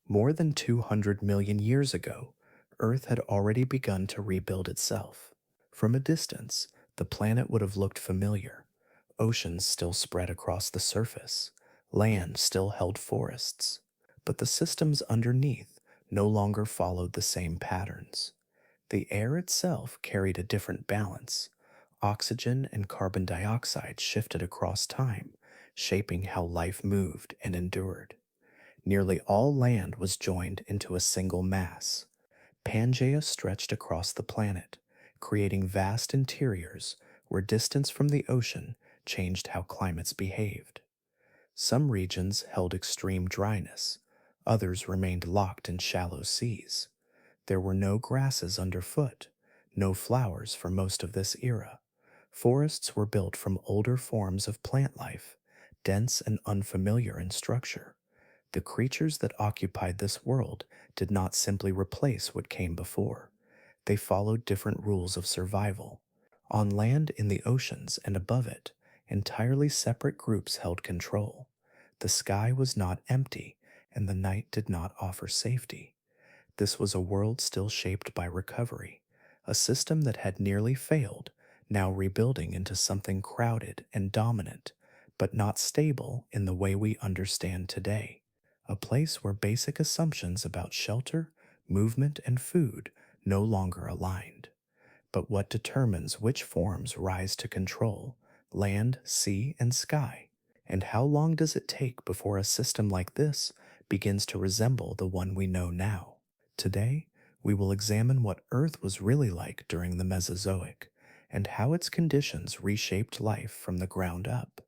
More than 200 million years ago, Earth had already begun to rebuild itself. From a distance, the planet would have looked familiar. Oceans still spread across the surface, land still held forests. But the systems underneath no longer followed the same patterns. The air itself carried a different balance. Oxygen and carbon dioxide shifted across time, shaping how life moved and endured. Nearly all land was joined into a single mass. Pangaea stretched across the planet, creating vast interiors where distance from the ocean changed how climates behaved. Some regions held extreme dryness, others remained locked in shallow seas. There were no grasses underfoot, no flowers for most of this era. Forests were built from older forms of plant life, dense and unfamiliar in structure. The creatures that occupied this world did not simply replace what came before. They followed different rules of survival. On land, in the oceans, and above it, entirely separate groups held control. The sky was not empty, and the night did not offer safety. This was a world still shaped by recovery, a system that had nearly failed, now rebuilding into something crowded and dominant, but not stable in the way we understand today. A place where basic assumptions about shelter, movement, and food no longer aligned. But what determines which forms rise to control land, sea, and sky? And how long does it take before a system like this begins to resemble the one we know now? Today, we will examine what Earth was really like during the Mesozoic and how its conditions reshaped life from the ground up.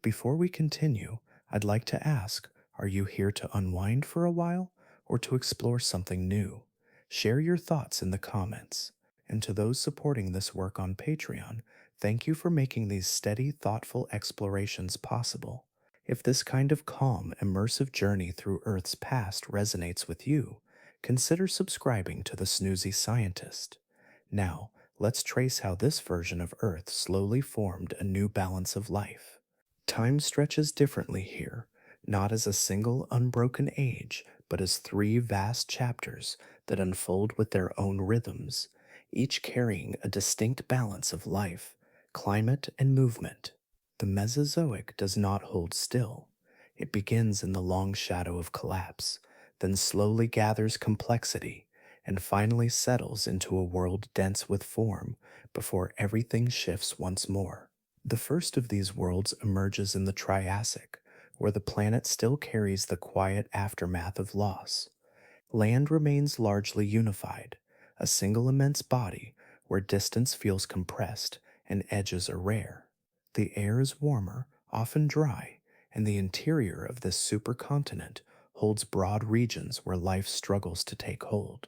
Before we continue, I'd like to ask, are you here to unwind for a while or to explore something new? Share your thoughts in the comments. And to those supporting this work on Patreon, thank you for making these steady, thoughtful explorations possible. If this kind of calm, immersive journey through Earth's past resonates with you, consider subscribing to the Snoozy Scientist. Now, let's trace how this version of Earth slowly formed a new balance of life. Time stretches differently here, not as a single unbroken age, but as three vast chapters that unfold with their own rhythms, each carrying a distinct balance of life, climate, and movement. The Mesozoic does not hold still. It begins in the long shadow of collapse, then slowly gathers complexity, and finally settles into a world dense with form before everything shifts once more. The first of these worlds emerges in the Triassic, where the planet still carries the quiet aftermath of loss. Land remains largely unified, a single immense body where distance feels compressed and edges are rare. The air is warmer, often dry, and the interior of this supercontinent holds broad regions where life struggles to take hold.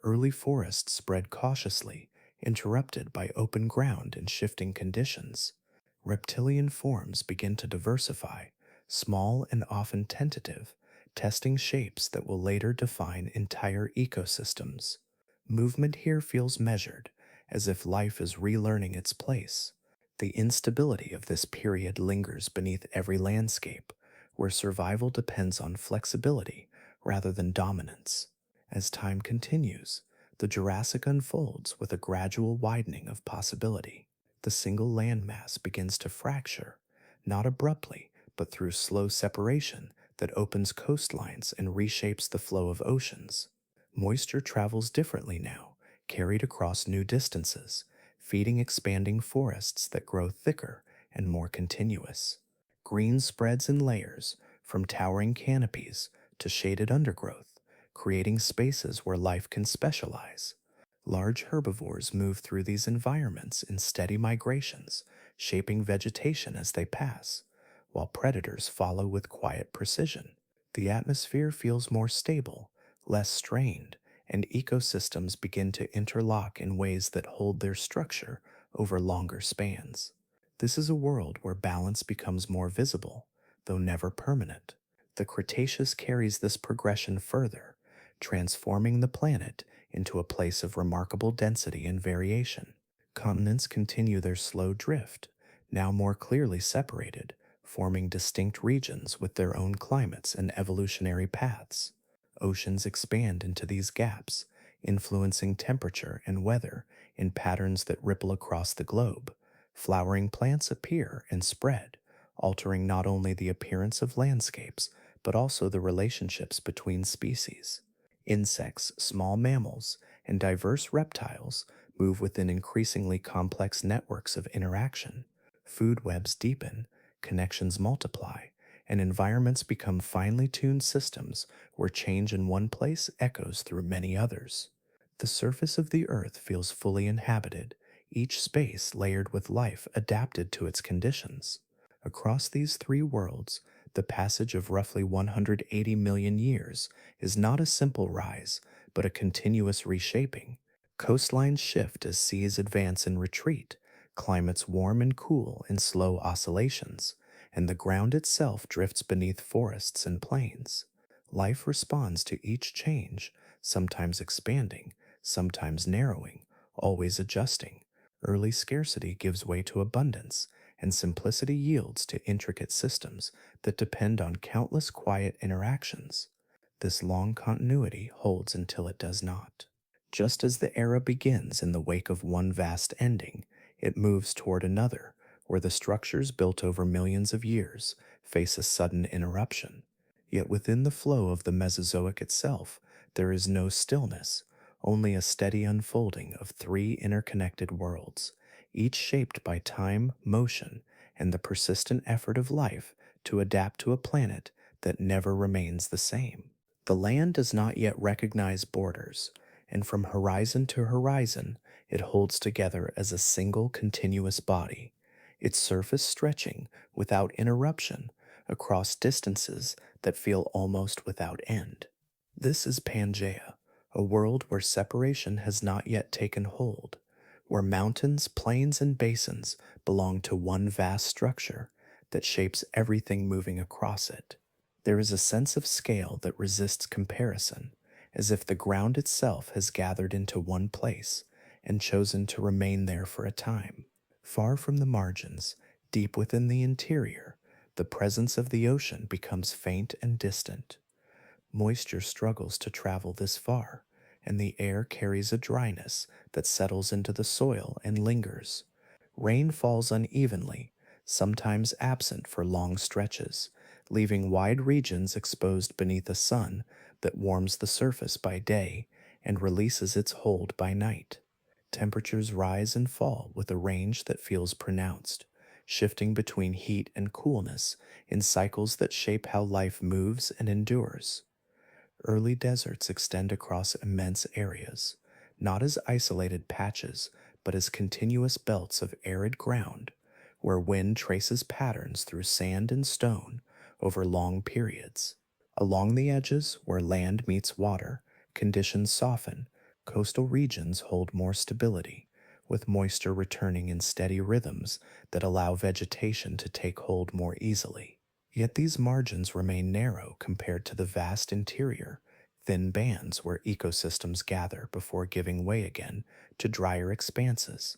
Early forests spread cautiously, interrupted by open ground and shifting conditions. Reptilian forms begin to diversify, small and often tentative, testing shapes that will later define entire ecosystems. Movement here feels measured, as if life is relearning its place. The instability of this period lingers beneath every landscape, where survival depends on flexibility rather than dominance. As time continues, the Jurassic unfolds with a gradual widening of possibility. The single landmass begins to fracture, not abruptly, but through slow separation that opens coastlines and reshapes the flow of oceans. Moisture travels differently now, carried across new distances, feeding expanding forests that grow thicker and more continuous. Green spreads in layers, from towering canopies to shaded undergrowth, creating spaces where life can specialize. Large herbivores move through these environments in steady migrations, shaping vegetation as they pass, while predators follow with quiet precision. The atmosphere feels more stable, less strained, and ecosystems begin to interlock in ways that hold their structure over longer spans. This is a world where balance becomes more visible, though never permanent. The Cretaceous carries this progression further, transforming the planet into a place of remarkable density and variation. Continents continue their slow drift, now more clearly separated, forming distinct regions with their own climates and evolutionary paths. Oceans expand into these gaps, influencing temperature and weather in patterns that ripple across the globe. Flowering plants appear and spread, altering not only the appearance of landscapes, but also the relationships between species. Insects, small mammals, and diverse reptiles move within increasingly complex networks of interaction. Food webs deepen, connections multiply, and environments become finely tuned systems where change in one place echoes through many others. The surface of the Earth feels fully inhabited, each space layered with life adapted to its conditions. Across these three worlds, the passage of roughly 180 million years is not a simple rise, but a continuous reshaping. Coastlines shift as seas advance and retreat, climates warm and cool in slow oscillations, and the ground itself drifts beneath forests and plains. Life responds to each change, sometimes expanding, sometimes narrowing, always adjusting. Early scarcity gives way to abundance, and simplicity yields to intricate systems that depend on countless quiet interactions. This long continuity holds until it does not. Just as the era begins in the wake of one vast ending, it moves toward another, where the structures built over millions of years face a sudden interruption. Yet within the flow of the Mesozoic itself, there is no stillness, only a steady unfolding of three interconnected worlds, each shaped by time, motion, and the persistent effort of life to adapt to a planet that never remains the same. The land does not yet recognize borders, and from horizon to horizon, it holds together as a single continuous body, its surface stretching without interruption across distances that feel almost without end. This is Pangaea, a world where separation has not yet taken hold, where mountains, plains, and basins belong to one vast structure that shapes everything moving across it. There is a sense of scale that resists comparison, as if the ground itself has gathered into one place and chosen to remain there for a time. Far from the margins, deep within the interior, the presence of the ocean becomes faint and distant. Moisture struggles to travel this far, and the air carries a dryness that settles into the soil and lingers. Rain falls unevenly, sometimes absent for long stretches, leaving wide regions exposed beneath a sun that warms the surface by day and releases its hold by night. Temperatures rise and fall with a range that feels pronounced, shifting between heat and coolness in cycles that shape how life moves and endures. Early deserts extend across immense areas, not as isolated patches, but as continuous belts of arid ground, where wind traces patterns through sand and stone over long periods. Along the edges, where land meets water, conditions soften, coastal regions hold more stability, with moisture returning in steady rhythms that allow vegetation to take hold more easily. Yet these margins remain narrow compared to the vast interior, thin bands where ecosystems gather before giving way again to drier expanses.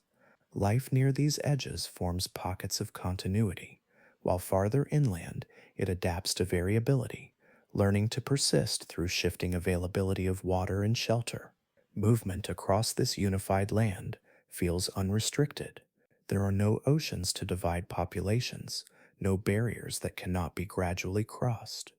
Life near these edges forms pockets of continuity, while farther inland it adapts to variability, learning to persist through shifting availability of water and shelter. Movement across this unified land feels unrestricted. There are no oceans to divide populations, no barriers that cannot be gradually crossed.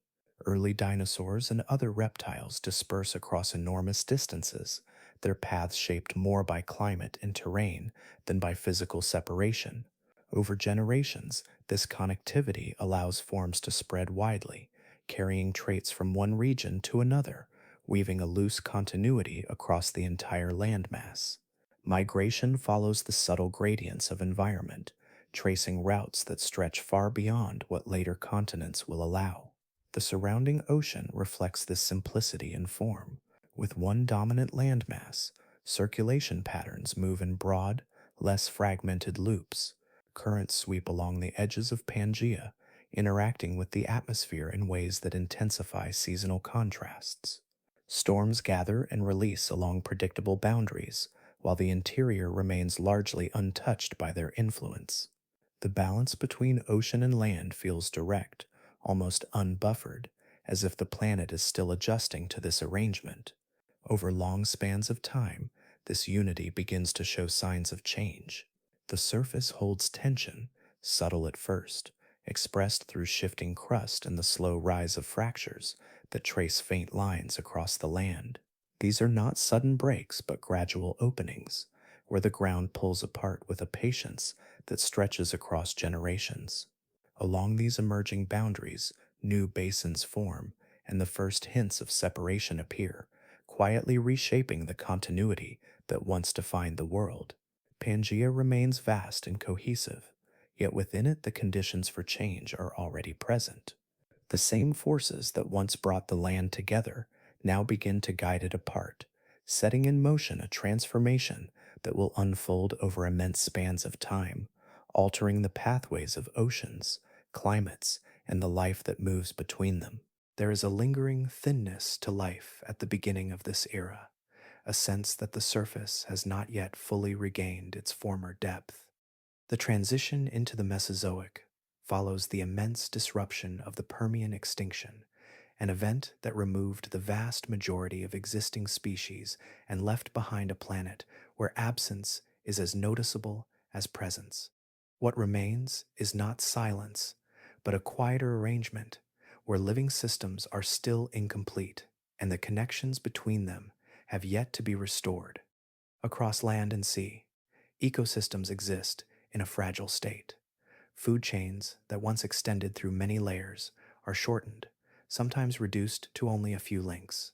Early dinosaurs and other reptiles disperse across enormous distances, their paths shaped more by climate and terrain than by physical separation. Over generations, this connectivity allows forms to spread widely, carrying traits from one region to another, weaving a loose continuity across the entire landmass. Migration follows the subtle gradients of environment, tracing routes that stretch far beyond what later continents will allow. The surrounding ocean reflects this simplicity in form. With one dominant landmass, circulation patterns move in broad, less fragmented loops. Currents sweep along the edges of Pangaea, interacting with the atmosphere in ways that intensify seasonal contrasts. Storms gather and release along predictable boundaries, while the interior remains largely untouched by their influence. The balance between ocean and land feels direct, almost unbuffered, as if the planet is still adjusting to this arrangement. Over long spans of time, this unity begins to show signs of change. The surface holds tension, subtle at first, expressed through shifting crust and the slow rise of fractures that trace faint lines across the land. These are not sudden breaks, but gradual openings, where the ground pulls apart with a patience that stretches across generations. Along these emerging boundaries, new basins form, and the first hints of separation appear, quietly reshaping the continuity that once defined the world. Pangaea remains vast and cohesive, yet within it the conditions for change are already present. The same forces that once brought the land together now begin to guide it apart, setting in motion a transformation that will unfold over immense spans of time, altering the pathways of oceans, climates, and the life that moves between them. There is a lingering thinness to life at the beginning of this era, a sense that the surface has not yet fully regained its former depth. The transition into the Mesozoic follows the immense disruption of the Permian extinction, an event that removed the vast majority of existing species and left behind a planet where absence is as noticeable as presence. What remains is not silence, but a quieter arrangement where living systems are still incomplete and the connections between them have yet to be restored. Across land and sea, ecosystems exist in a fragile state. Food chains that once extended through many layers are shortened, sometimes reduced to only a few links.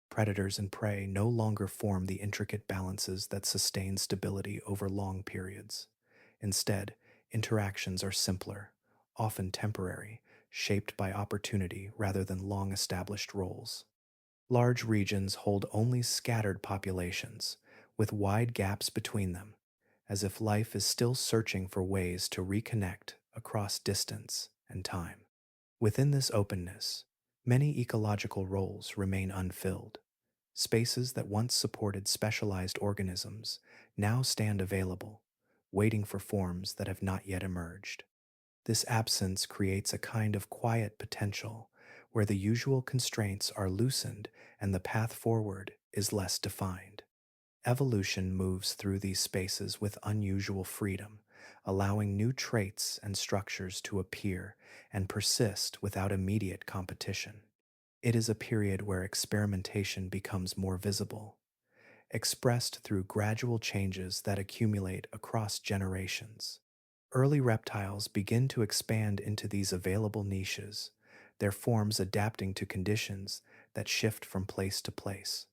Predators and prey no longer form the intricate balances that sustain stability over long periods. Instead, interactions are simpler, often temporary, shaped by opportunity rather than long established roles. Large regions hold only scattered populations, with wide gaps between them, as if life is still searching for ways to reconnect across distance and time. Within this openness, many ecological roles remain unfilled. Spaces that once supported specialized organisms now stand available, waiting for forms that have not yet emerged. This absence creates a kind of quiet potential where the usual constraints are loosened and the path forward is less defined. Evolution moves through these spaces with unusual freedom, allowing new traits and structures to appear and persist without immediate competition. It is a period where experimentation becomes more visible, expressed through gradual changes that accumulate across generations. Early reptiles begin to expand into these available niches, their forms adapting to conditions that shift from place to place.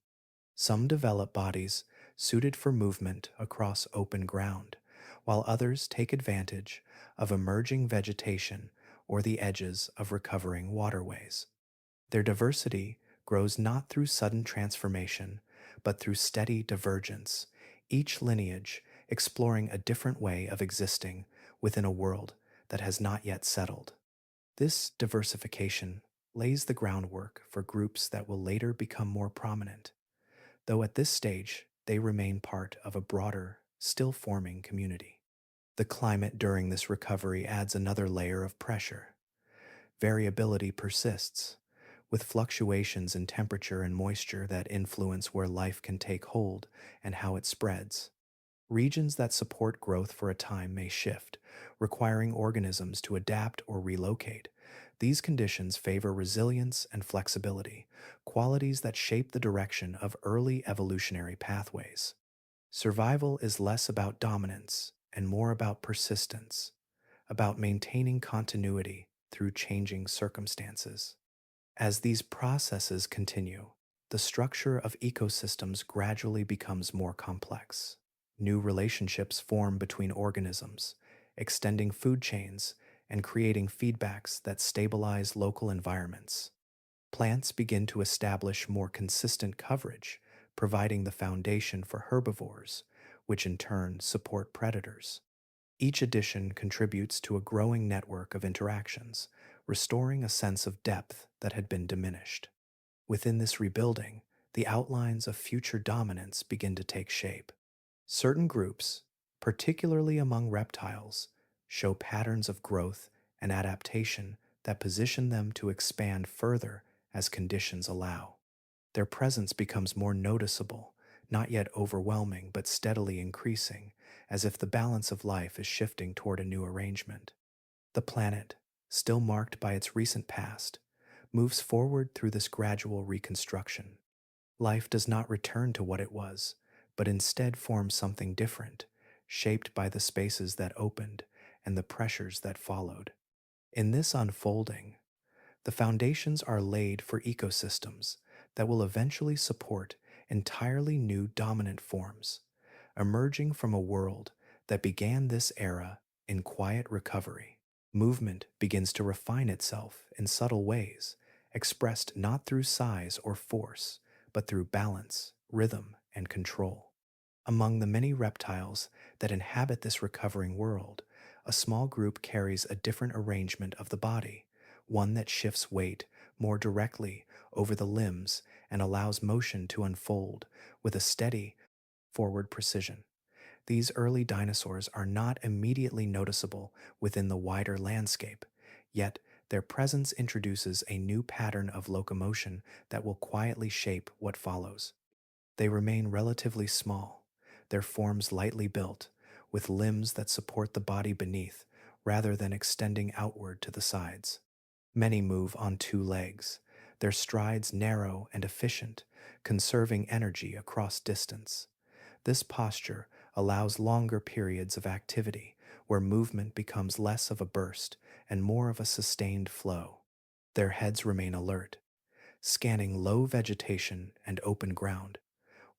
Some develop bodies suited for movement across open ground, while others take advantage of emerging vegetation or the edges of recovering waterways. Their diversity grows not through sudden transformation, but through steady divergence, each lineage exploring a different way of existing within a world that has not yet settled. This diversification lays the groundwork for groups that will later become more prominent, though at this stage they remain part of a broader, still forming community. The climate during this recovery adds another layer of pressure. Variability persists, with fluctuations in temperature and moisture that influence where life can take hold and how it spreads. Regions that support growth for a time may shift, requiring organisms to adapt or relocate. These conditions favor resilience and flexibility, qualities that shape the direction of early evolutionary pathways. Survival is less about dominance and more about persistence, about maintaining continuity through changing circumstances. As these processes continue, the structure of ecosystems gradually becomes more complex. New relationships form between organisms, extending food chains and creating feedbacks that stabilize local environments. Plants begin to establish more consistent coverage, providing the foundation for herbivores, which in turn support predators. Each addition contributes to a growing network of interactions, restoring a sense of depth that had been diminished. Within this rebuilding, the outlines of future dominance begin to take shape. Certain groups, particularly among reptiles, show patterns of growth and adaptation that position them to expand further as conditions allow. Their presence becomes more noticeable, not yet overwhelming but steadily increasing, as if the balance of life is shifting toward a new arrangement. The planet, still marked by its recent past, moves forward through this gradual reconstruction. Life does not return to what it was, but instead forms something different, shaped by the spaces that opened and the pressures that followed. In this unfolding, the foundations are laid for ecosystems that will eventually support entirely new dominant forms, emerging from a world that began this era in quiet recovery. Movement begins to refine itself in subtle ways, expressed not through size or force, but through balance, rhythm, and control. Among the many reptiles that inhabit this recovering world, a small group carries a different arrangement of the body, one that shifts weight more directly over the limbs and allows motion to unfold with a steady, forward precision. These early dinosaurs are not immediately noticeable within the wider landscape, yet their presence introduces a new pattern of locomotion that will quietly shape what follows. They remain relatively small, their forms lightly built, with limbs that support the body beneath rather than extending outward to the sides. Many move on two legs, their strides narrow and efficient, conserving energy across distance. This posture allows longer periods of activity where movement becomes less of a burst and more of a sustained flow. Their heads remain alert, scanning low vegetation and open ground,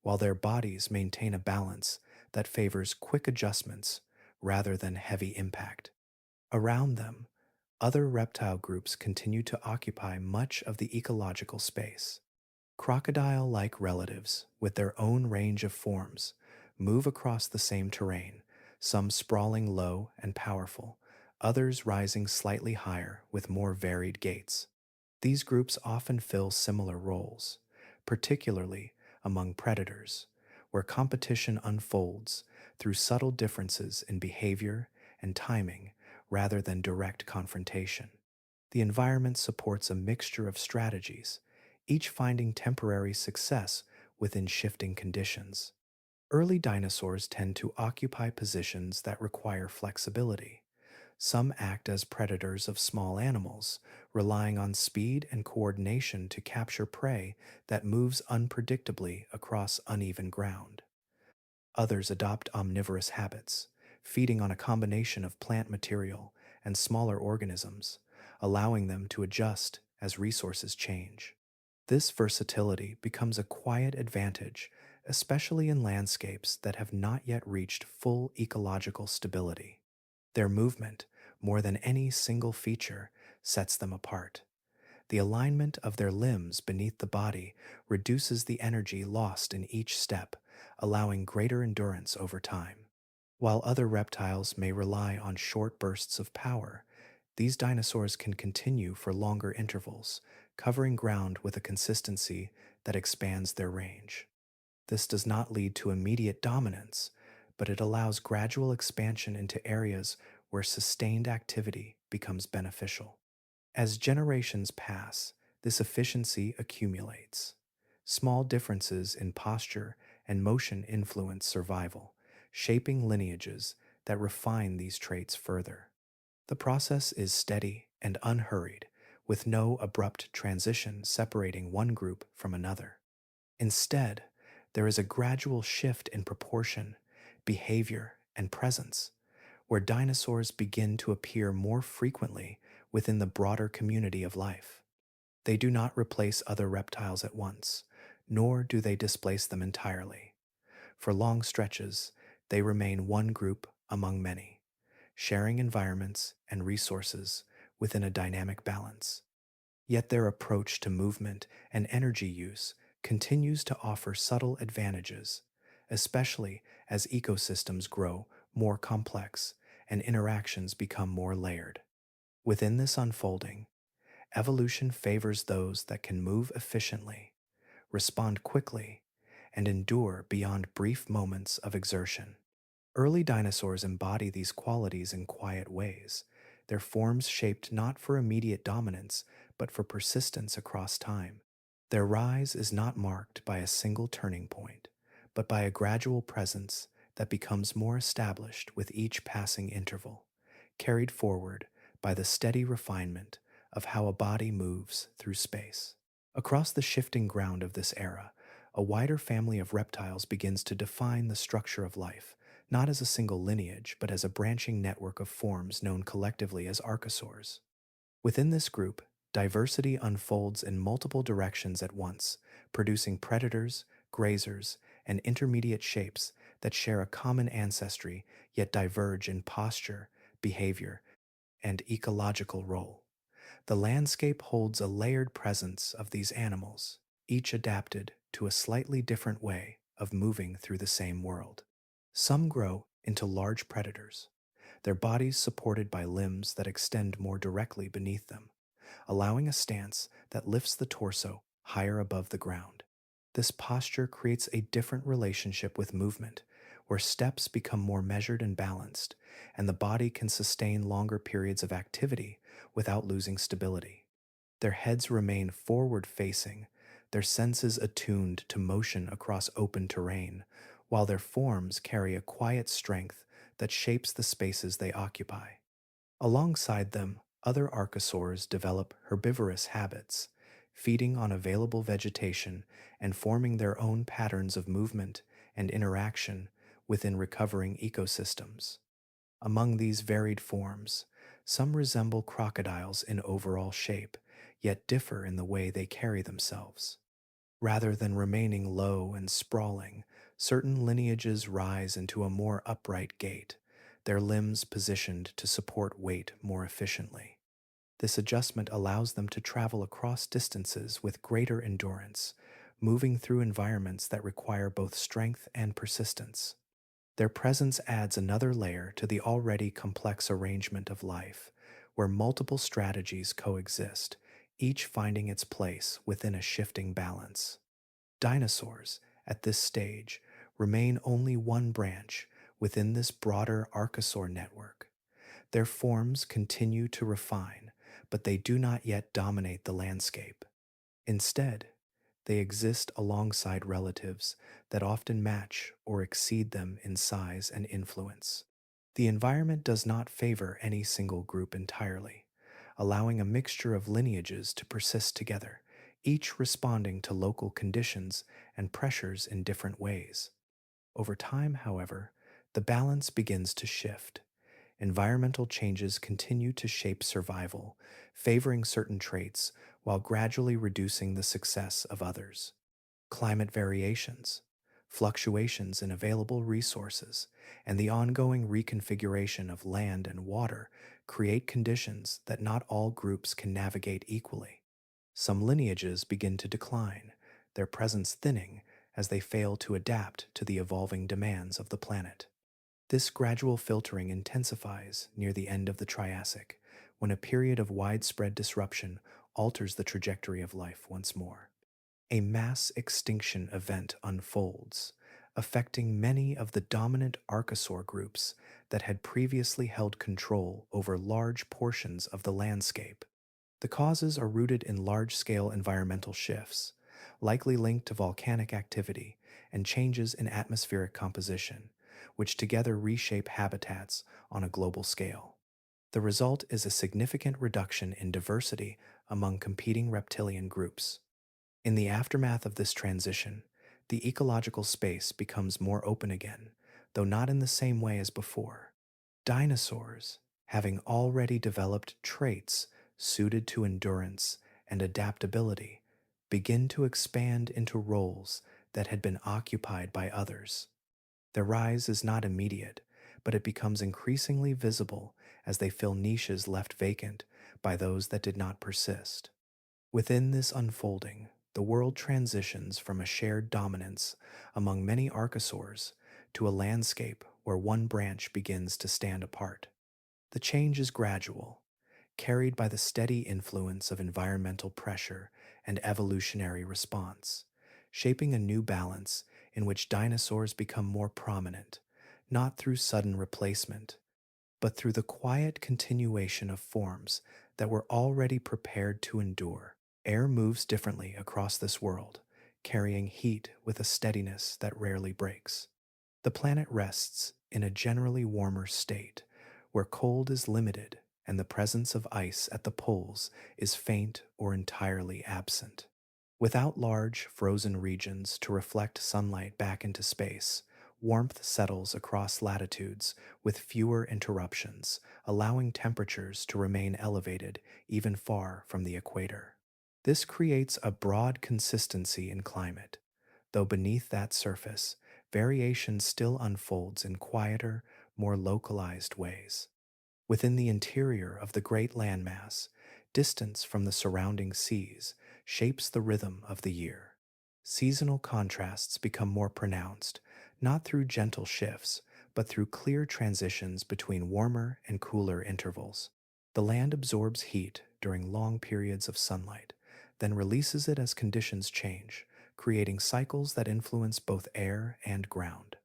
while their bodies maintain a balance that favors quick adjustments rather than heavy impact. Around them, other reptile groups continue to occupy much of the ecological space. Crocodile like relatives, with their own range of forms, move across the same terrain, some sprawling low and powerful, others rising slightly higher with more varied gaits. These groups often fill similar roles, particularly among predators, where competition unfolds through subtle differences in behavior and timing rather than direct confrontation. The environment supports a mixture of strategies, each finding temporary success within shifting conditions. Early dinosaurs tend to occupy positions that require flexibility. Some act as predators of small animals, relying on speed and coordination to capture prey that moves unpredictably across uneven ground. Others adopt omnivorous habits, feeding on a combination of plant material and smaller organisms, allowing them to adjust as resources change. This versatility becomes a quiet advantage, especially in landscapes that have not yet reached full ecological stability. Their movement, more than any single feature, sets them apart. The alignment of their limbs beneath the body reduces the energy lost in each step, allowing greater endurance over time. While other reptiles may rely on short bursts of power, these dinosaurs can continue for longer intervals, covering ground with a consistency that expands their range. This does not lead to immediate dominance, but it allows gradual expansion into areas where sustained activity becomes beneficial. As generations pass, this efficiency accumulates. Small differences in posture and motion influence survival, shaping lineages that refine these traits further. The process is steady and unhurried, with no abrupt transition separating one group from another. Instead, there is a gradual shift in proportion, behavior, and presence, where dinosaurs begin to appear more frequently within the broader community of life. They do not replace other reptiles at once, nor do they displace them entirely. For long stretches, they remain one group among many, sharing environments and resources within a dynamic balance. Yet their approach to movement and energy use continues to offer subtle advantages, especially as ecosystems grow more complex and interactions become more layered. Within this unfolding, evolution favors those that can move efficiently, respond quickly, and endure beyond brief moments of exertion. Early dinosaurs embody these qualities in quiet ways, their forms shaped not for immediate dominance, but for persistence across time. Their rise is not marked by a single turning point, but by a gradual presence that becomes more established with each passing interval, carried forward by the steady refinement of how a body moves through space. Across the shifting ground of this era, a wider family of reptiles begins to define the structure of life, not as a single lineage, but as a branching network of forms known collectively as archosaurs. Within this group, diversity unfolds in multiple directions at once, producing predators, grazers, and intermediate shapes that share a common ancestry yet diverge in posture, behavior, and ecological role. The landscape holds a layered presence of these animals, each adapted to a slightly different way of moving through the same world. Some grow into large predators, their bodies supported by limbs that extend more directly beneath them, allowing a stance that lifts the torso higher above the ground. This posture creates a different relationship with movement, where steps become more measured and balanced, and the body can sustain longer periods of activity without losing stability. Their heads remain forward facing, their senses attuned to motion across open terrain, while their forms carry a quiet strength that shapes the spaces they occupy. Alongside them, other archosaurs develop herbivorous habits, feeding on available vegetation and forming their own patterns of movement and interaction within recovering ecosystems. Among these varied forms, some resemble crocodiles in overall shape, yet differ in the way they carry themselves. Rather than remaining low and sprawling, certain lineages rise into a more upright gait, their limbs positioned to support weight more efficiently. This adjustment allows them to travel across distances with greater endurance, moving through environments that require both strength and persistence. Their presence adds another layer to the already complex arrangement of life, where multiple strategies coexist, each finding its place within a shifting balance. Dinosaurs, at this stage, remain only one branch within this broader archosaur network. Their forms continue to refine, but they do not yet dominate the landscape. Instead, they exist alongside relatives that often match or exceed them in size and influence. The environment does not favor any single group entirely, allowing a mixture of lineages to persist together, each responding to local conditions and pressures in different ways. Over time, however, the balance begins to shift. Environmental changes continue to shape survival, favoring certain traits while gradually reducing the success of others. Climate variations, fluctuations in available resources, and the ongoing reconfiguration of land and water create conditions that not all groups can navigate equally. Some lineages begin to decline, their presence thinning as they fail to adapt to the evolving demands of the planet. This gradual filtering intensifies near the end of the Triassic, when a period of widespread disruption alters the trajectory of life once more. A mass extinction event unfolds, affecting many of the dominant archosaur groups that had previously held control over large portions of the landscape. The causes are rooted in large-scale environmental shifts, likely linked to volcanic activity and changes in atmospheric composition, which together reshape habitats on a global scale. The result is a significant reduction in diversity among competing reptilian groups. In the aftermath of this transition, the ecological space becomes more open again, though not in the same way as before. Dinosaurs, having already developed traits suited to endurance and adaptability, begin to expand into roles that had been occupied by others. Their rise is not immediate, but it becomes increasingly visible as they fill niches left vacant by those that did not persist. Within this unfolding, the world transitions from a shared dominance among many archosaurs to a landscape where one branch begins to stand apart. The change is gradual, carried by the steady influence of environmental pressure and evolutionary response, shaping a new balance in which dinosaurs become more prominent, not through sudden replacement, but through the quiet continuation of forms that were already prepared to endure. Air moves differently across this world, carrying heat with a steadiness that rarely breaks. The planet rests in a generally warmer state, where cold is limited and the presence of ice at the poles is faint or entirely absent. Without large, frozen regions to reflect sunlight back into space, warmth settles across latitudes with fewer interruptions, allowing temperatures to remain elevated even far from the equator. This creates a broad consistency in climate, though beneath that surface, variation still unfolds in quieter, more localized ways. Within the interior of the great landmass, distance from the surrounding seas shapes the rhythm of the year. Seasonal contrasts become more pronounced, not through gentle shifts, but through clear transitions between warmer and cooler intervals. The land absorbs heat during long periods of sunlight, then releases it as conditions change, creating cycles that influence both air and ground.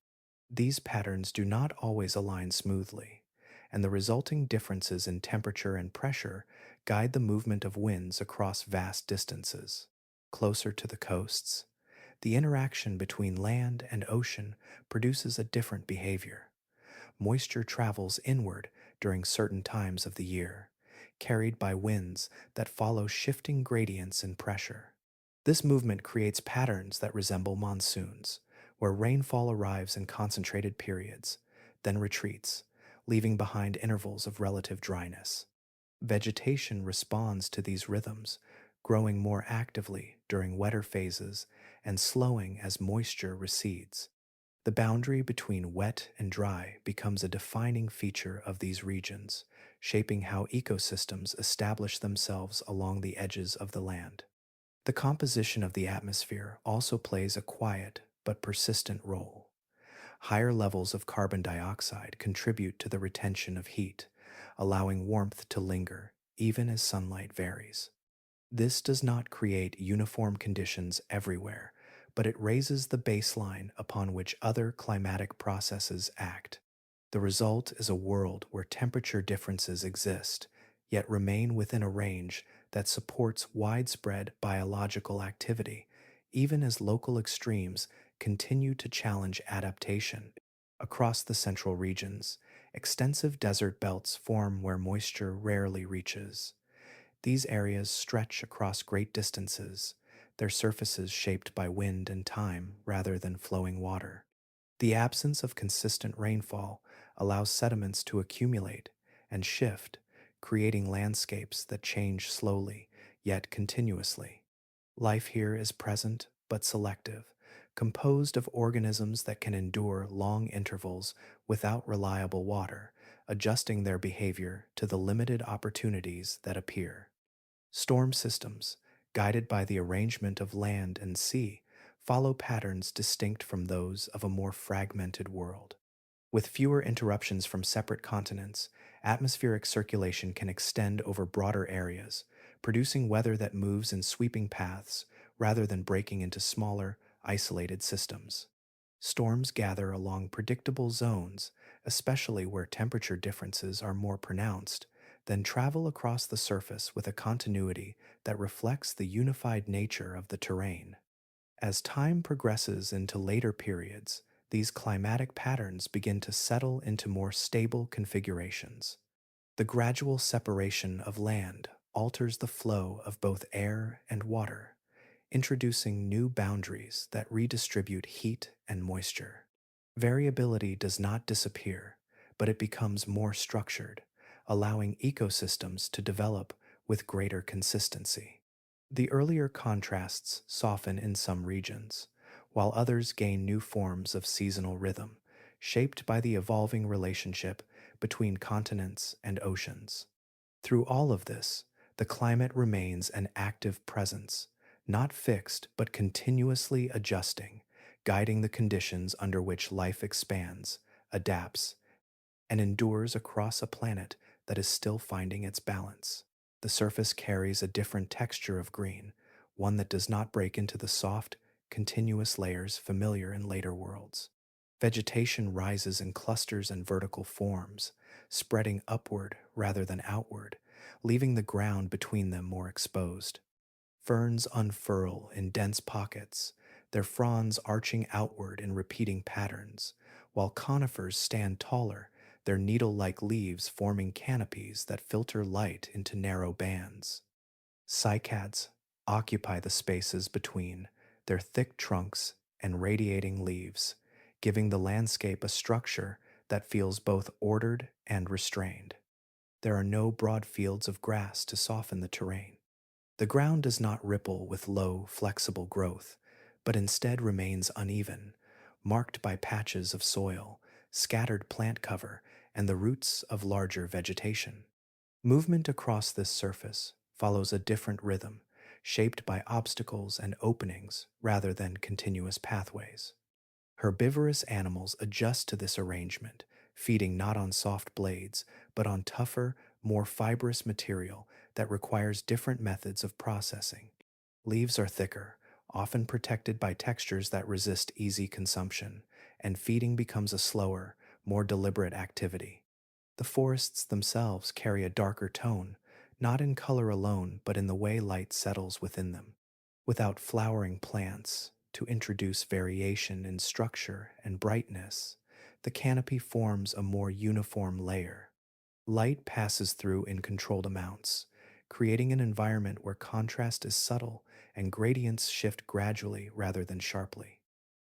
These patterns do not always align smoothly, and the resulting differences in temperature and pressure guide the movement of winds across vast distances. Closer to the coasts, the interaction between land and ocean produces a different behavior. Moisture travels inward during certain times of the year, carried by winds that follow shifting gradients in pressure. This movement creates patterns that resemble monsoons, where rainfall arrives in concentrated periods, then retreats, leaving behind intervals of relative dryness. Vegetation responds to these rhythms, growing more actively during wetter phases and slowing as moisture recedes. The boundary between wet and dry becomes a defining feature of these regions, shaping how ecosystems establish themselves along the edges of the land. The composition of the atmosphere also plays a quiet but persistent role. Higher levels of carbon dioxide contribute to the retention of heat, allowing warmth to linger even as sunlight varies. This does not create uniform conditions everywhere, but it raises the baseline upon which other climatic processes act. The result is a world where temperature differences exist, yet remain within a range that supports widespread biological activity, even as local extremes continue to challenge adaptation. Across the central regions, extensive desert belts form where moisture rarely reaches. These areas stretch across great distances, their surfaces shaped by wind and time rather than flowing water. The absence of consistent rainfall allows sediments to accumulate and shift, creating landscapes that change slowly yet continuously. Life here is present but selective, composed of organisms that can endure long intervals without reliable water, adjusting their behavior to the limited opportunities that appear. Storm systems, guided by the arrangement of land and sea, follow patterns distinct from those of a more fragmented world. With fewer interruptions from separate continents, atmospheric circulation can extend over broader areas, producing weather that moves in sweeping paths rather than breaking into smaller, isolated systems. Storms gather along predictable zones, especially where temperature differences are more pronounced, then travel across the surface with a continuity that reflects the unified nature of the terrain. As time progresses into later periods, these climatic patterns begin to settle into more stable configurations. The gradual separation of land alters the flow of both air and water, introducing new boundaries that redistribute heat and moisture. Variability does not disappear, but it becomes more structured, allowing ecosystems to develop with greater consistency. The earlier contrasts soften in some regions, while others gain new forms of seasonal rhythm, shaped by the evolving relationship between continents and oceans. Through all of this, the climate remains an active presence, not fixed but continuously adjusting, guiding the conditions under which life expands, adapts, and endures across a planet that is still finding its balance. The surface carries a different texture of green, one that does not break into the soft, continuous layers familiar in later worlds. Vegetation rises in clusters and vertical forms, spreading upward rather than outward, leaving the ground between them more exposed. Ferns unfurl in dense pockets, their fronds arching outward in repeating patterns, while conifers stand taller, their needle-like leaves forming canopies that filter light into narrow bands. Cycads occupy the spaces between, their thick trunks and radiating leaves, giving the landscape a structure that feels both ordered and restrained. There are no broad fields of grass to soften the terrain. The ground does not ripple with low, flexible growth, but instead remains uneven, marked by patches of soil, scattered plant cover, and the roots of larger vegetation. Movement across this surface follows a different rhythm, shaped by obstacles and openings rather than continuous pathways. Herbivorous animals adjust to this arrangement, feeding not on soft blades, but on tougher, more fibrous material that requires different methods of processing. Leaves are thicker, often protected by textures that resist easy consumption, and feeding becomes a slower, more deliberate activity. The forests themselves carry a darker tone, not in color alone, but in the way light settles within them. Without flowering plants to introduce variation in structure and brightness, the canopy forms a more uniform layer. Light passes through in controlled amounts, creating an environment where contrast is subtle and gradients shift gradually rather than sharply.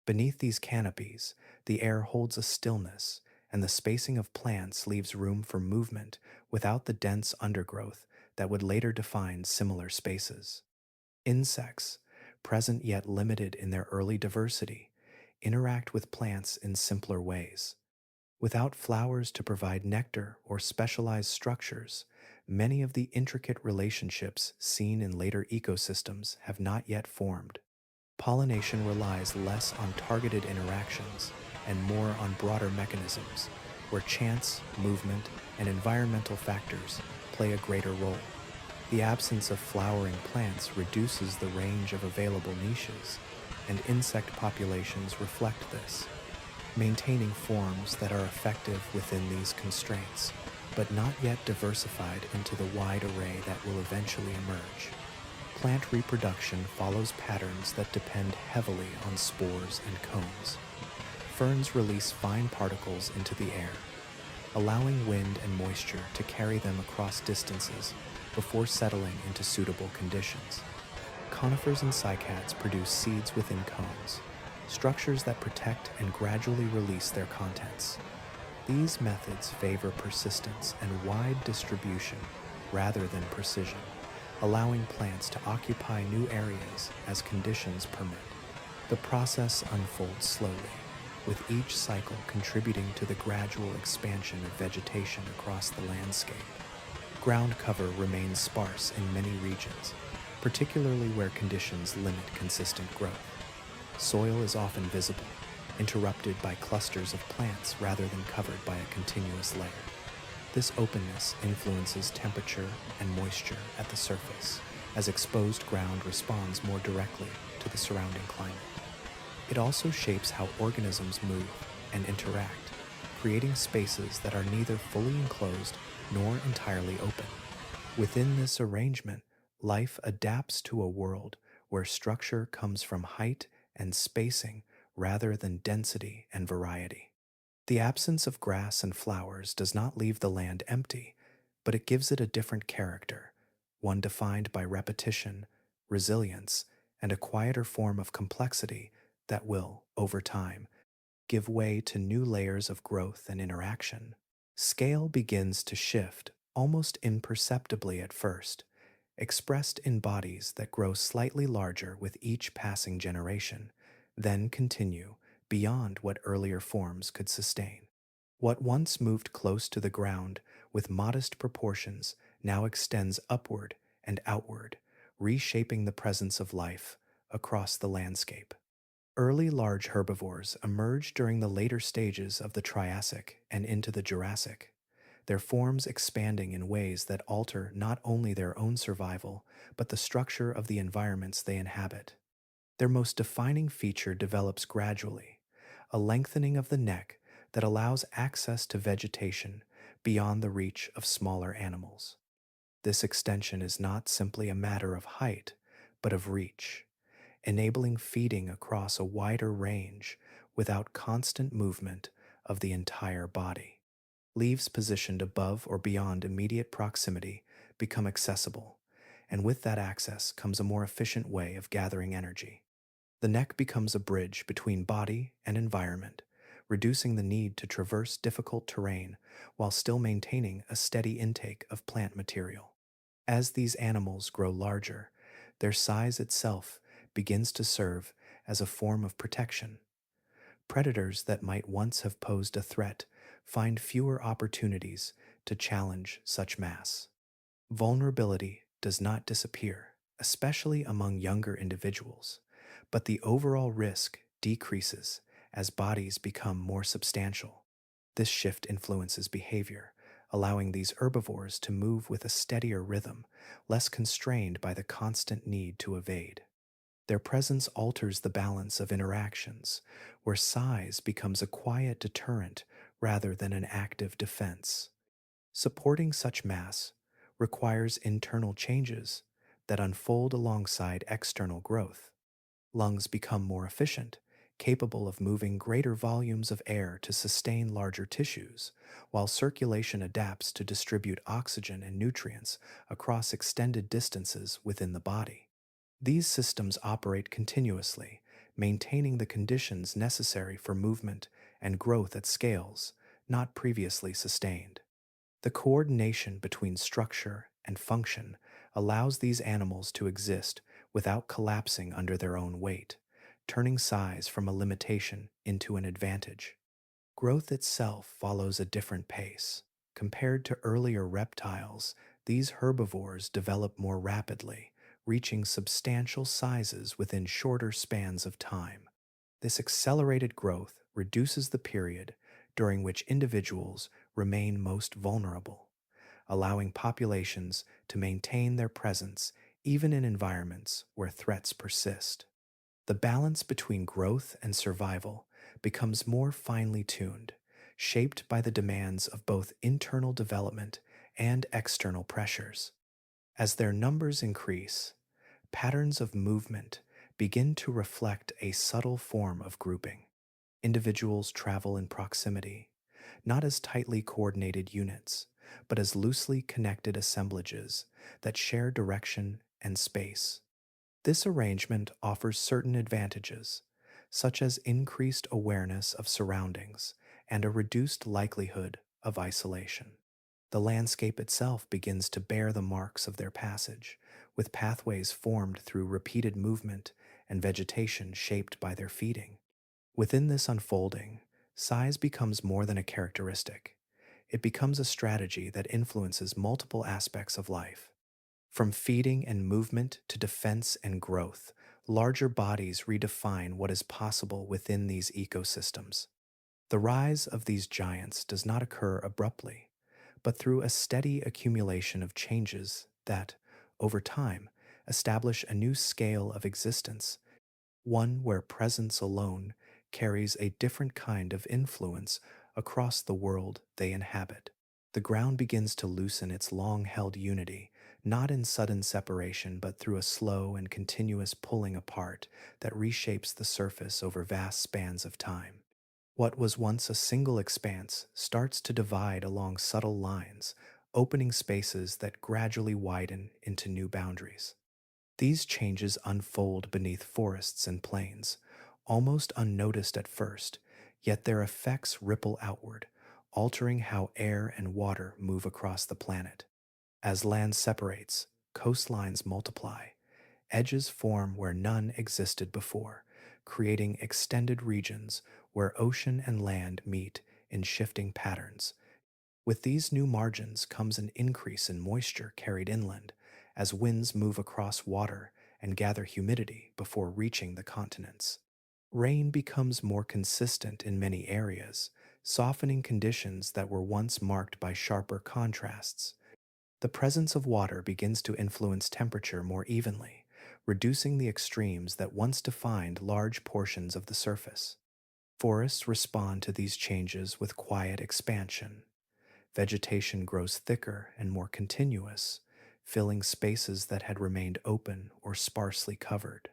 Beneath these canopies, the air holds a stillness, and the spacing of plants leaves room for movement without the dense undergrowth that would later define similar spaces. Insects, present yet limited in their early diversity, interact with plants in simpler ways. Without flowers to provide nectar or specialized structures, many of the intricate relationships seen in later ecosystems have not yet formed. Pollination relies less on targeted interactions and more on broader mechanisms, where chance, movement, and environmental factors play a greater role. The absence of flowering plants reduces the range of available niches, and insect populations reflect this, maintaining forms that are effective within these constraints, but not yet diversified into the wide array that will eventually emerge. Plant reproduction follows patterns that depend heavily on spores and cones. Ferns release fine particles into the air, allowing wind and moisture to carry them across distances before settling into suitable conditions. Conifers and cycads produce seeds within cones, structures that protect and gradually release their contents. These methods favor persistence and wide distribution rather than precision, allowing plants to occupy new areas as conditions permit. The process unfolds slowly, with each cycle contributing to the gradual expansion of vegetation across the landscape. Ground cover remains sparse in many regions, particularly where conditions limit consistent growth. Soil is often visible, interrupted by clusters of plants rather than covered by a continuous layer. This openness influences temperature and moisture at the surface, as exposed ground responds more directly to the surrounding climate. It also shapes how organisms move and interact, creating spaces that are neither fully enclosed nor entirely open. Within this arrangement, life adapts to a world where structure comes from height and spacing rather than density and variety. The absence of grass and flowers does not leave the land empty, but it gives it a different character, one defined by repetition, resilience, and a quieter form of complexity that will, over time, give way to new layers of growth and interaction. Scale begins to shift, almost imperceptibly at first, expressed in bodies that grow slightly larger with each passing generation, then continue beyond what earlier forms could sustain. What once moved close to the ground with modest proportions now extends upward and outward, reshaping the presence of life across the landscape. Early large herbivores emerged during the later stages of the Triassic and into the Jurassic, their forms expanding in ways that alter not only their own survival, but the structure of the environments they inhabit. Their most defining feature develops gradually, a lengthening of the neck that allows access to vegetation beyond the reach of smaller animals. This extension is not simply a matter of height, but of reach, enabling feeding across a wider range without constant movement of the entire body. Leaves positioned above or beyond immediate proximity become accessible, and with that access comes a more efficient way of gathering energy. The neck becomes a bridge between body and environment, reducing the need to traverse difficult terrain while still maintaining a steady intake of plant material. As these animals grow larger, their size itself begins to serve as a form of protection. Predators that might once have posed a threat find fewer opportunities to challenge such mass. Vulnerability does not disappear, especially among younger individuals, but the overall risk decreases as bodies become more substantial. This shift influences behavior, allowing these herbivores to move with a steadier rhythm, less constrained by the constant need to evade. Their presence alters the balance of interactions, where size becomes a quiet deterrent rather than an active defense. Supporting such mass requires internal changes that unfold alongside external growth. Lungs become more efficient, capable of moving greater volumes of air to sustain larger tissues, while circulation adapts to distribute oxygen and nutrients across extended distances within the body. These systems operate continuously, maintaining the conditions necessary for movement and growth at scales not previously sustained. The coordination between structure and function allows these animals to exist without collapsing under their own weight, turning size from a limitation into an advantage. Growth itself follows a different pace. Compared to earlier reptiles, these herbivores develop more rapidly, reaching substantial sizes within shorter spans of time. This accelerated growth reduces the period during which individuals remain most vulnerable, allowing populations to maintain their presence even in environments where threats persist. The balance between growth and survival becomes more finely tuned, shaped by the demands of both internal development and external pressures. As their numbers increase, patterns of movement begin to reflect a subtle form of grouping. Individuals travel in proximity, not as tightly coordinated units, but as loosely connected assemblages that share direction and space. This arrangement offers certain advantages, such as increased awareness of surroundings and a reduced likelihood of isolation. The landscape itself begins to bear the marks of their passage, with pathways formed through repeated movement and vegetation shaped by their feeding. Within this unfolding, size becomes more than a characteristic. It becomes a strategy that influences multiple aspects of life. From feeding and movement to defense and growth, larger bodies redefine what is possible within these ecosystems. The rise of these giants does not occur abruptly, but through a steady accumulation of changes that, over time, establish a new scale of existence, one where presence alone carries a different kind of influence across the world they inhabit. The ground begins to loosen its long held unity, not in sudden separation, but through a slow and continuous pulling apart that reshapes the surface over vast spans of time. What was once a single expanse starts to divide along subtle lines, opening spaces that gradually widen into new boundaries. These changes unfold beneath forests and plains, almost unnoticed at first, yet their effects ripple outward, altering how air and water move across the planet. As land separates, coastlines multiply, edges form where none existed before, creating extended regions where ocean and land meet in shifting patterns. With these new margins comes an increase in moisture carried inland as winds move across water and gather humidity before reaching the continents. Rain becomes more consistent in many areas, softening conditions that were once marked by sharper contrasts. The presence of water begins to influence temperature more evenly, reducing the extremes that once defined large portions of the surface. Forests respond to these changes with quiet expansion. Vegetation grows thicker and more continuous, filling spaces that had remained open or sparsely covered.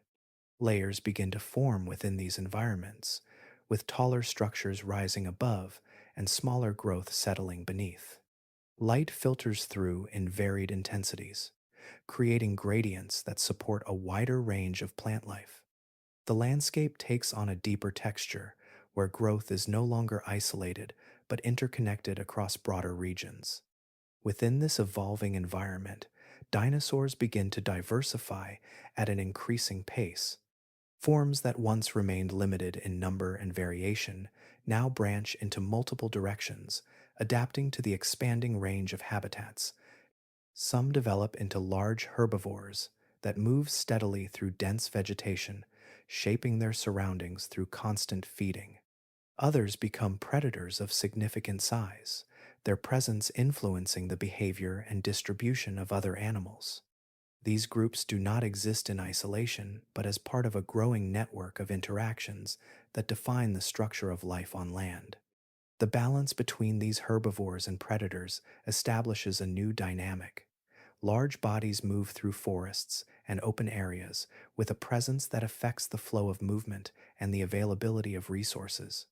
Layers begin to form within these environments, with taller structures rising above and smaller growth settling beneath. Light filters through in varied intensities, creating gradients that support a wider range of plant life. The landscape takes on a deeper texture, where growth is no longer isolated but interconnected across broader regions. Within this evolving environment, dinosaurs begin to diversify at an increasing pace. Forms that once remained limited in number and variation now branch into multiple directions, adapting to the expanding range of habitats. Some develop into large herbivores that move steadily through dense vegetation, shaping their surroundings through constant feeding. Others become predators of significant size, their presence influencing the behavior and distribution of other animals. These groups do not exist in isolation, but as part of a growing network of interactions that define the structure of life on land. The balance between these herbivores and predators establishes a new dynamic. Large bodies move through forests and open areas with a presence that affects the flow of movement and the availability of resources.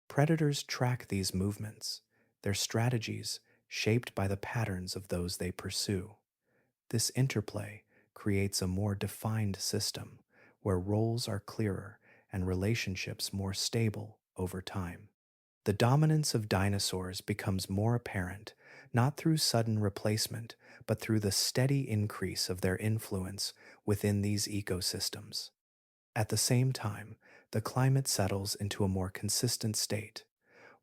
Predators track these movements, their strategies shaped by the patterns of those they pursue. This interplay creates a more defined system where roles are clearer and relationships more stable over time. The dominance of dinosaurs becomes more apparent not through sudden replacement, but through the steady increase of their influence within these ecosystems. At the same time, the climate settles into a more consistent state.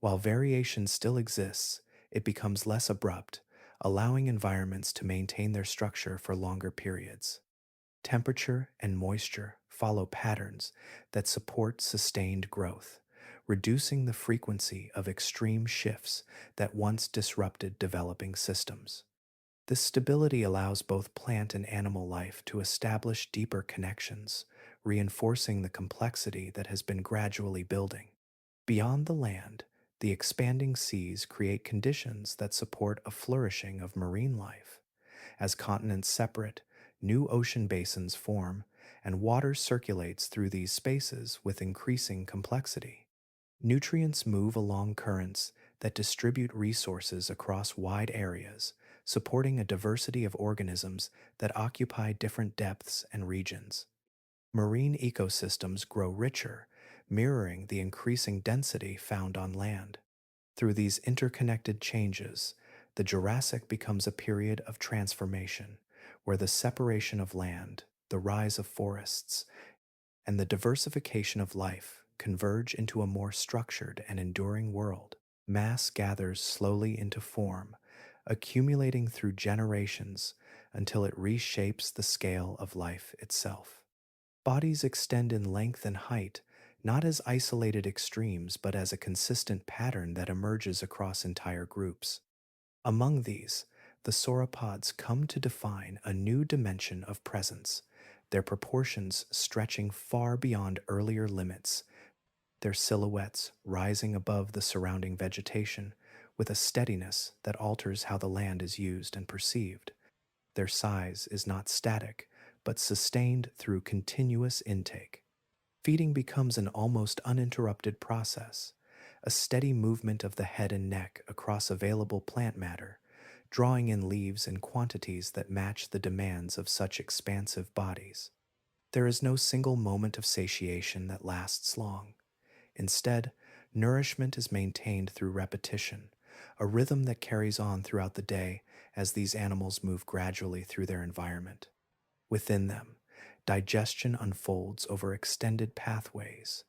While variation still exists, it becomes less abrupt, allowing environments to maintain their structure for longer periods. Temperature and moisture follow patterns that support sustained growth, reducing the frequency of extreme shifts that once disrupted developing systems. This stability allows both plant and animal life to establish deeper connections, reinforcing the complexity that has been gradually building. Beyond the land, the expanding seas create conditions that support a flourishing of marine life. As continents separate, new ocean basins form, and water circulates through these spaces with increasing complexity. Nutrients move along currents that distribute resources across wide areas, supporting a diversity of organisms that occupy different depths and regions. Marine ecosystems grow richer, mirroring the increasing density found on land. Through these interconnected changes, the Jurassic becomes a period of transformation, where the separation of land, the rise of forests, and the diversification of life converge into a more structured and enduring world. Mass gathers slowly into form, accumulating through generations until it reshapes the scale of life itself. Bodies extend in length and height, not as isolated extremes, but as a consistent pattern that emerges across entire groups. Among these, the sauropods come to define a new dimension of presence, their proportions stretching far beyond earlier limits, their silhouettes rising above the surrounding vegetation with a steadiness that alters how the land is used and perceived. Their size is not static, but sustained through continuous intake. Feeding becomes an almost uninterrupted process, a steady movement of the head and neck across available plant matter, drawing in leaves in quantities that match the demands of such expansive bodies. There is no single moment of satiation that lasts long. Instead, nourishment is maintained through repetition, a rhythm that carries on throughout the day as these animals move gradually through their environment. Within them, digestion unfolds over extended pathways.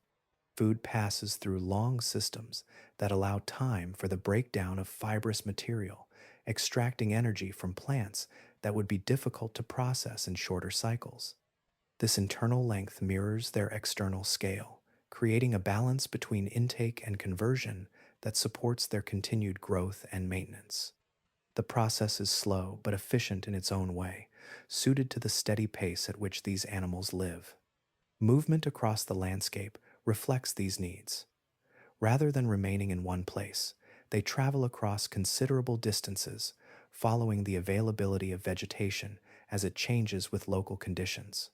Food passes through long systems that allow time for the breakdown of fibrous material, extracting energy from plants that would be difficult to process in shorter cycles. This internal length mirrors their external scale, creating a balance between intake and conversion that supports their continued growth and maintenance. The process is slow but efficient in its own way, suited to the steady pace at which these animals live. Movement across the landscape reflects these needs. Rather than remaining in one place, they travel across considerable distances, following the availability of vegetation as it changes with local conditions.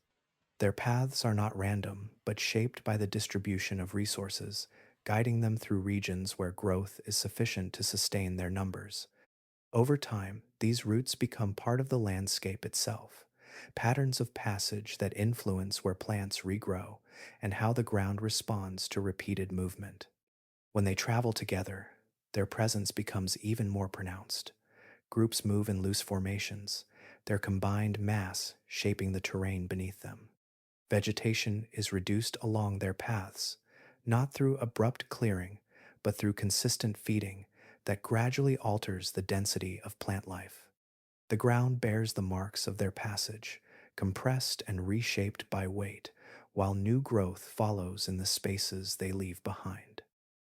Their paths are not random, but shaped by the distribution of resources, guiding them through regions where growth is sufficient to sustain their numbers. Over time, these routes become part of the landscape itself, patterns of passage that influence where plants regrow and how the ground responds to repeated movement. When they travel together, their presence becomes even more pronounced. Groups move in loose formations, their combined mass shaping the terrain beneath them. Vegetation is reduced along their paths, not through abrupt clearing, but through consistent feeding that gradually alters the density of plant life. The ground bears the marks of their passage, compressed and reshaped by weight, while new growth follows in the spaces they leave behind.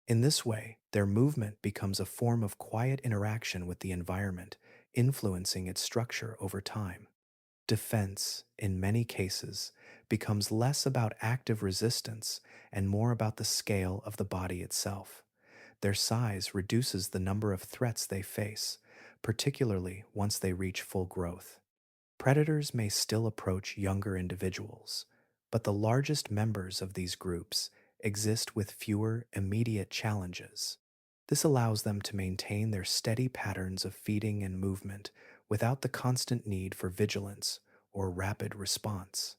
In this way, their movement becomes a form of quiet interaction with the environment, influencing its structure over time. Defense, in many cases, becomes less about active resistance and more about the scale of the body itself. Their size reduces the number of threats they face, particularly once they reach full growth. Predators may still approach younger individuals, but the largest members of these groups exist with fewer immediate challenges. This allows them to maintain their steady patterns of feeding and movement without the constant need for vigilance or rapid response.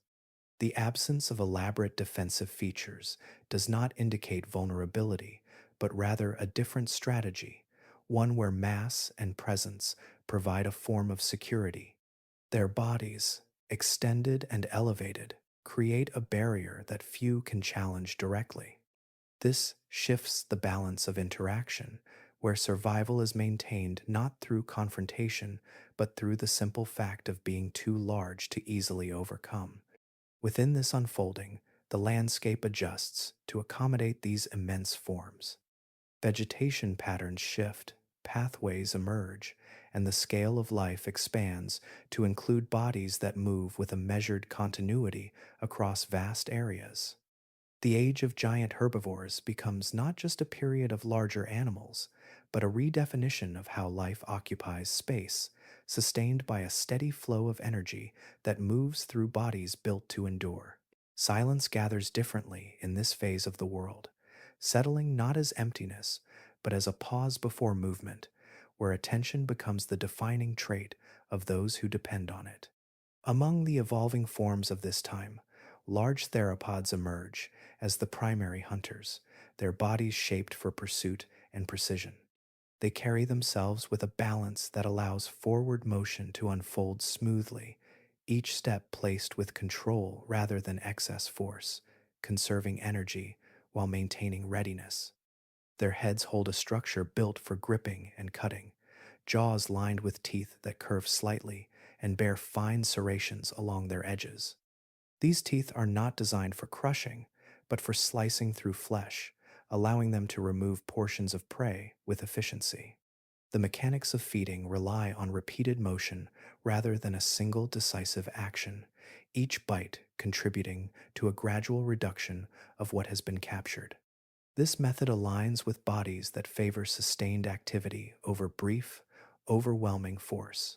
The absence of elaborate defensive features does not indicate vulnerability, but rather a different strategy, one where mass and presence provide a form of security. Their bodies, extended and elevated, create a barrier that few can challenge directly. This shifts the balance of interaction, where survival is maintained not through confrontation, but through the simple fact of being too large to easily overcome. Within this unfolding, the landscape adjusts to accommodate these immense forms. Vegetation patterns shift, pathways emerge, and the scale of life expands to include bodies that move with a measured continuity across vast areas. The age of giant herbivores becomes not just a period of larger animals, but a redefinition of how life occupies space, sustained by a steady flow of energy that moves through bodies built to endure. Silence gathers differently in this phase of the world, settling not as emptiness, but as a pause before movement, where attention becomes the defining trait of those who depend on it. Among the evolving forms of this time, large theropods emerge as the primary hunters, their bodies shaped for pursuit and precision. They carry themselves with a balance that allows forward motion to unfold smoothly, each step placed with control rather than excess force, conserving energy while maintaining readiness. Their heads hold a structure built for gripping and cutting, jaws lined with teeth that curve slightly and bear fine serrations along their edges. These teeth are not designed for crushing, but for slicing through flesh, allowing them to remove portions of prey with efficiency. The mechanics of feeding rely on repeated motion rather than a single decisive action, each bite contributing to a gradual reduction of what has been captured. This method aligns with bodies that favor sustained activity over brief, overwhelming force.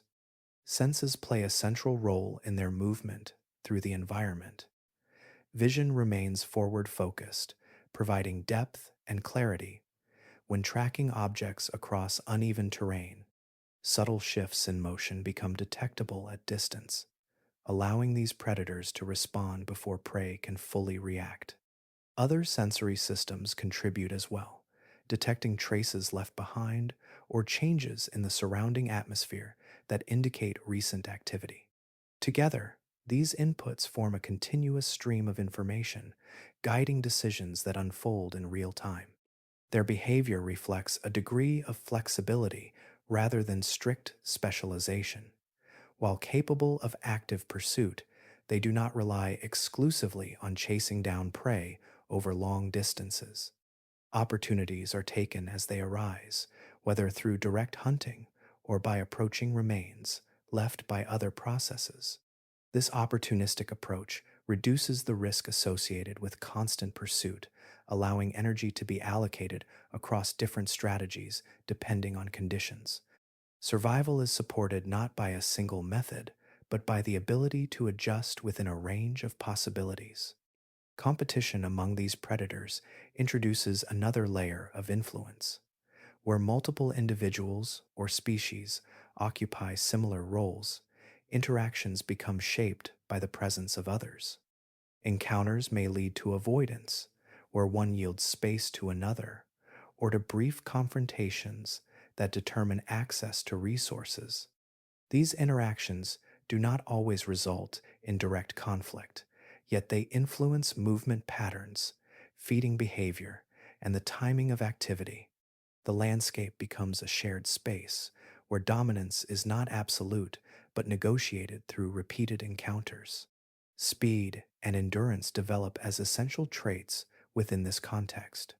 Senses play a central role in their movement through the environment. Vision remains forward focused, providing depth and clarity when tracking objects across uneven terrain. Subtle shifts in motion become detectable at distance, allowing these predators to respond before prey can fully react. Other sensory systems contribute as well, detecting traces left behind or changes in the surrounding atmosphere that indicate recent activity. Together, these inputs form a continuous stream of information, guiding decisions that unfold in real time. Their behavior reflects a degree of flexibility rather than strict specialization. While capable of active pursuit, they do not rely exclusively on chasing down prey over long distances. Opportunities are taken as they arise, whether through direct hunting or by approaching remains left by other processes. This opportunistic approach reduces the risk associated with constant pursuit, allowing energy to be allocated across different strategies depending on conditions. Survival is supported not by a single method, but by the ability to adjust within a range of possibilities. Competition among these predators introduces another layer of influence. Where multiple individuals or species occupy similar roles, interactions become shaped by the presence of others. Encounters may lead to avoidance, where one yields space to another, or to brief confrontations that determine access to resources. These interactions do not always result in direct conflict, yet they influence movement patterns, feeding behavior, and the timing of activity. The landscape becomes a shared space where dominance is not absolute but negotiated through repeated encounters. Speed and endurance develop as essential traits within this context.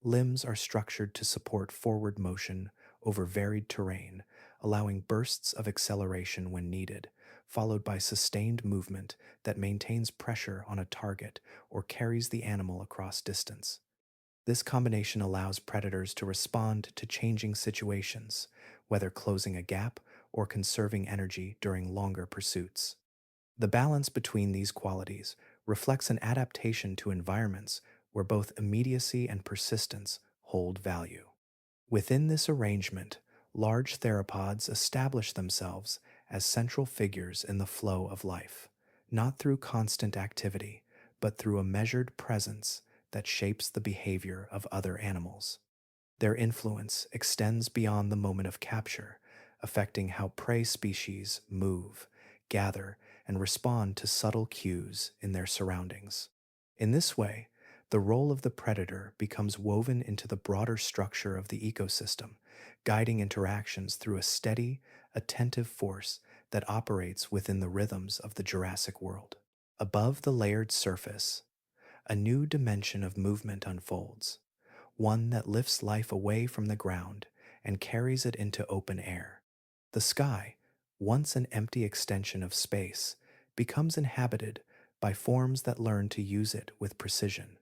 Limbs are structured to support forward motion over varied terrain, allowing bursts of acceleration when needed, followed by sustained movement that maintains pressure on a target or carries the animal across distance. This combination allows predators to respond to changing situations, whether closing a gap or conserving energy during longer pursuits. The balance between these qualities reflects an adaptation to environments where both immediacy and persistence hold value. Within this arrangement, large theropods establish themselves as central figures in the flow of life, not through constant activity, but through a measured presence that shapes the behavior of other animals. Their influence extends beyond the moment of capture, affecting how prey species move, gather, and respond to subtle cues in their surroundings. In this way, the role of the predator becomes woven into the broader structure of the ecosystem, guiding interactions through a steady, attentive force that operates within the rhythms of the Jurassic world. Above the layered surface, a new dimension of movement unfolds, one that lifts life away from the ground and carries it into open air. The sky, once an empty extension of space, becomes inhabited by forms that learn to use it with precision.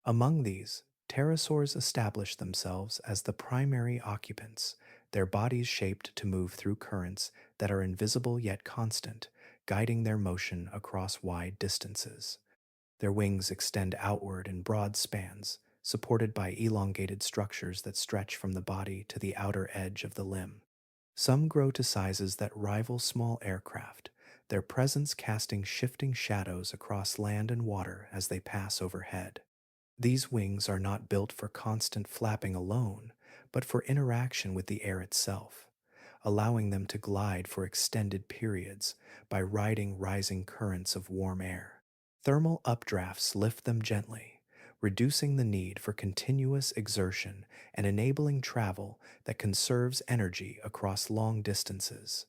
Among these, pterosaurs establish themselves as the primary occupants, their bodies shaped to move through currents that are invisible yet constant, guiding their motion across wide distances. Their wings extend outward in broad spans, supported by elongated structures that stretch from the body to the outer edge of the limb. Some grow to sizes that rival small aircraft, their presence casting shifting shadows across land and water as they pass overhead. These wings are not built for constant flapping alone, but for interaction with the air itself, allowing them to glide for extended periods by riding rising currents of warm air. Thermal updrafts lift them gently, reducing the need for continuous exertion and enabling travel that conserves energy across long distances.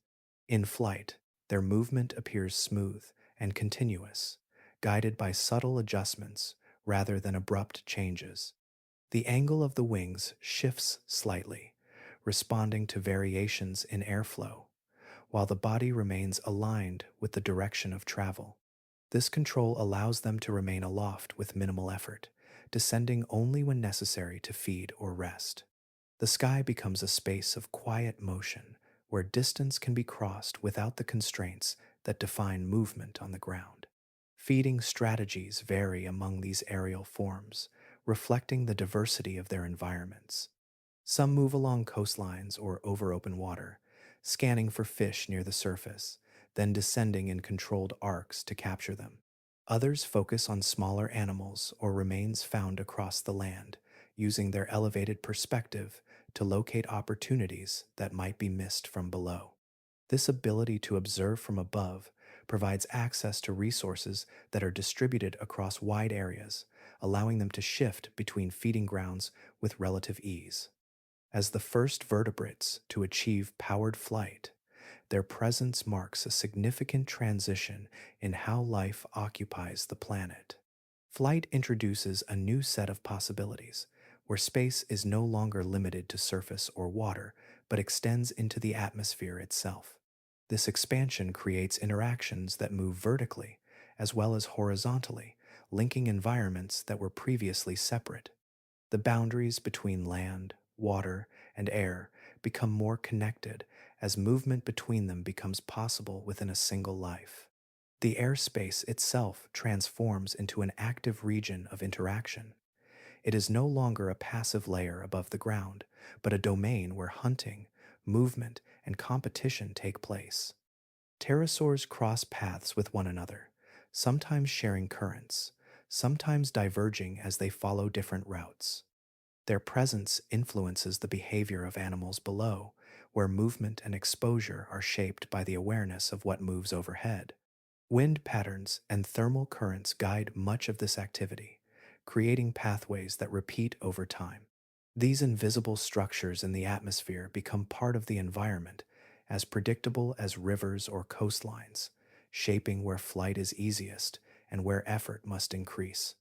In flight, their movement appears smooth and continuous, guided by subtle adjustments rather than abrupt changes. The angle of the wings shifts slightly, responding to variations in airflow, while the body remains aligned with the direction of travel. This control allows them to remain aloft with minimal effort, descending only when necessary to feed or rest. The sky becomes a space of quiet motion where distance can be crossed without the constraints that define movement on the ground. Feeding strategies vary among these aerial forms, reflecting the diversity of their environments. Some move along coastlines or over open water, scanning for fish near the surface, then descending in controlled arcs to capture them. Others focus on smaller animals or remains found across the land, using their elevated perspective to locate opportunities that might be missed from below. This ability to observe from above provides access to resources that are distributed across wide areas, allowing them to shift between feeding grounds with relative ease. As the first vertebrates to achieve powered flight, their presence marks a significant transition in how life occupies the planet. Flight introduces a new set of possibilities, where space is no longer limited to surface or water, but extends into the atmosphere itself. This expansion creates interactions that move vertically, as well as horizontally, linking environments that were previously separate. The boundaries between land, water, and air become more connected as movement between them becomes possible within a single life. The airspace itself transforms into an active region of interaction. It is no longer a passive layer above the ground, but a domain where hunting, movement, and competition take place. Pterosaurs cross paths with one another, sometimes sharing currents, sometimes diverging as they follow different routes. Their presence influences the behavior of animals below, where movement and exposure are shaped by the awareness of what moves overhead. Wind patterns and thermal currents guide much of this activity, creating pathways that repeat over time. These invisible structures in the atmosphere become part of the environment, as predictable as rivers or coastlines, shaping where flight is easiest and where effort must increase.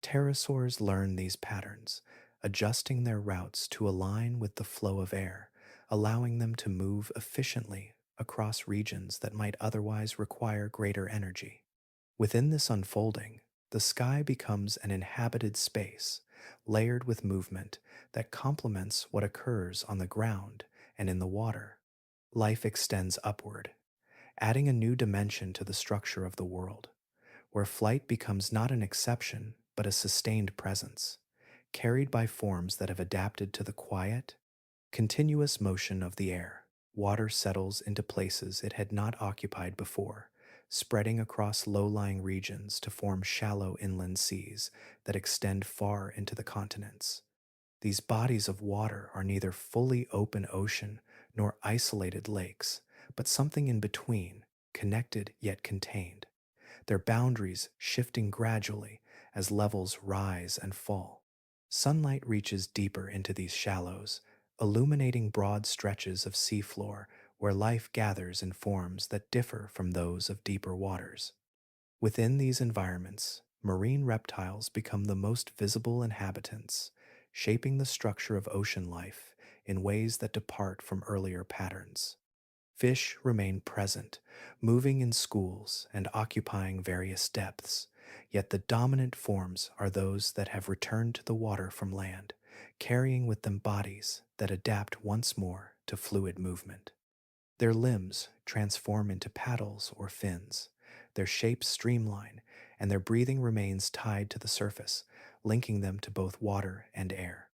Pterosaurs learn these patterns, adjusting their routes to align with the flow of air, allowing them to move efficiently across regions that might otherwise require greater energy. Within this unfolding, the sky becomes an inhabited space, layered with movement that complements what occurs on the ground and in the water. Life extends upward, adding a new dimension to the structure of the world, where flight becomes not an exception but a sustained presence, carried by forms that have adapted to the quiet, continuous motion of the air. Water settles into places it had not occupied before, spreading across low-lying regions to form shallow inland seas that extend far into the continents. These bodies of water are neither fully open ocean nor isolated lakes, but something in between, connected yet contained, their boundaries shifting gradually as levels rise and fall. Sunlight reaches deeper into these shallows, illuminating broad stretches of seafloor where life gathers in forms that differ from those of deeper waters. Within these environments, marine reptiles become the most visible inhabitants, shaping the structure of ocean life in ways that depart from earlier patterns. Fish remain present, moving in schools and occupying various depths, yet the dominant forms are those that have returned to the water from land, carrying with them bodies that adapt once more to fluid movement. Their limbs transform into paddles or fins, their shapes streamline, and their breathing remains tied to the surface, linking them to both water and air.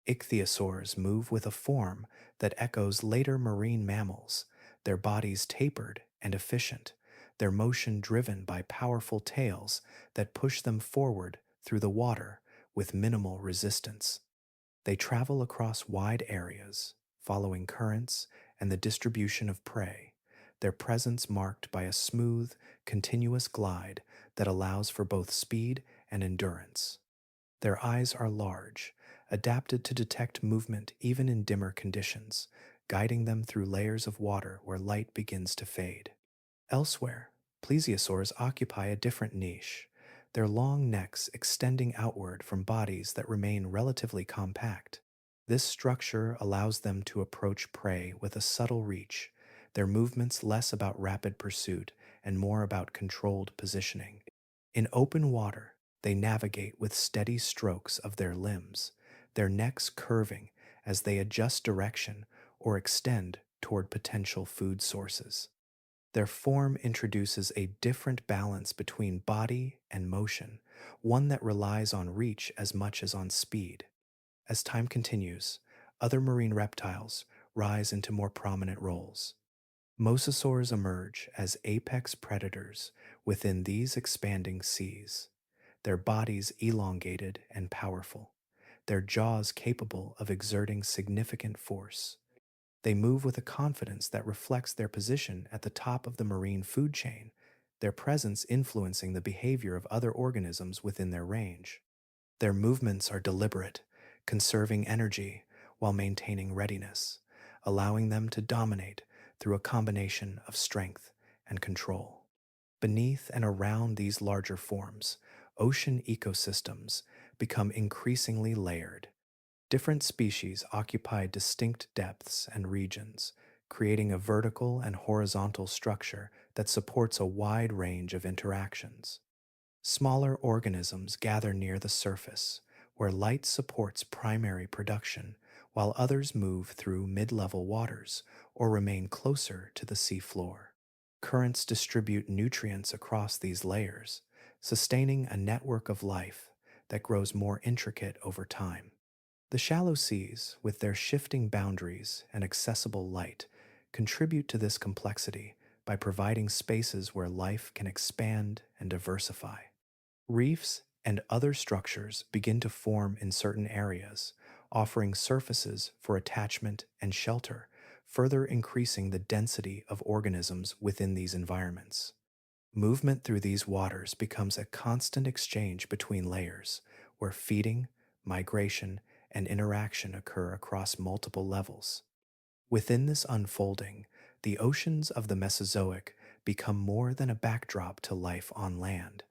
Ichthyosaurs move with a form that echoes later marine mammals, their bodies tapered and efficient, their motion driven by powerful tails that push them forward through the water with minimal resistance. They travel across wide areas, following currents and the distribution of prey, their presence marked by a smooth, continuous glide that allows for both speed and endurance. Their eyes are large, adapted to detect movement even in dimmer conditions, guiding them through layers of water where light begins to fade. Elsewhere, plesiosaurs occupy a different niche, their long necks extending outward from bodies that remain relatively compact. This structure allows them to approach prey with a subtle reach, their movements less about rapid pursuit and more about controlled positioning. In open water, they navigate with steady strokes of their limbs, their necks curving as they adjust direction or extend toward potential food sources. Their form introduces a different balance between body and motion, one that relies on reach as much as on speed. As time continues, other marine reptiles rise into more prominent roles. Mosasaurs emerge as apex predators within these expanding seas, their bodies elongated and powerful, their jaws capable of exerting significant force. They move with a confidence that reflects their position at the top of the marine food chain, their presence influencing the behavior of other organisms within their range. Their movements are deliberate, conserving energy while maintaining readiness, allowing them to dominate through a combination of strength and control. Beneath and around these larger forms, ocean ecosystems become increasingly layered. Different species occupy distinct depths and regions, creating a vertical and horizontal structure that supports a wide range of interactions. Smaller organisms gather near the surface, where light supports primary production, while others move through mid level waters or remain closer to the seafloor. Currents distribute nutrients across these layers, sustaining a network of life that grows more intricate over time. The shallow seas, with their shifting boundaries and accessible light, contribute to this complexity by providing spaces where life can expand and diversify. Reefs and other structures begin to form in certain areas, offering surfaces for attachment and shelter, further increasing the density of organisms within these environments. Movement through these waters becomes a constant exchange between layers, where feeding, migration, and interaction occur across multiple levels. Within this unfolding, the oceans of the Mesozoic become more than a backdrop to life on land.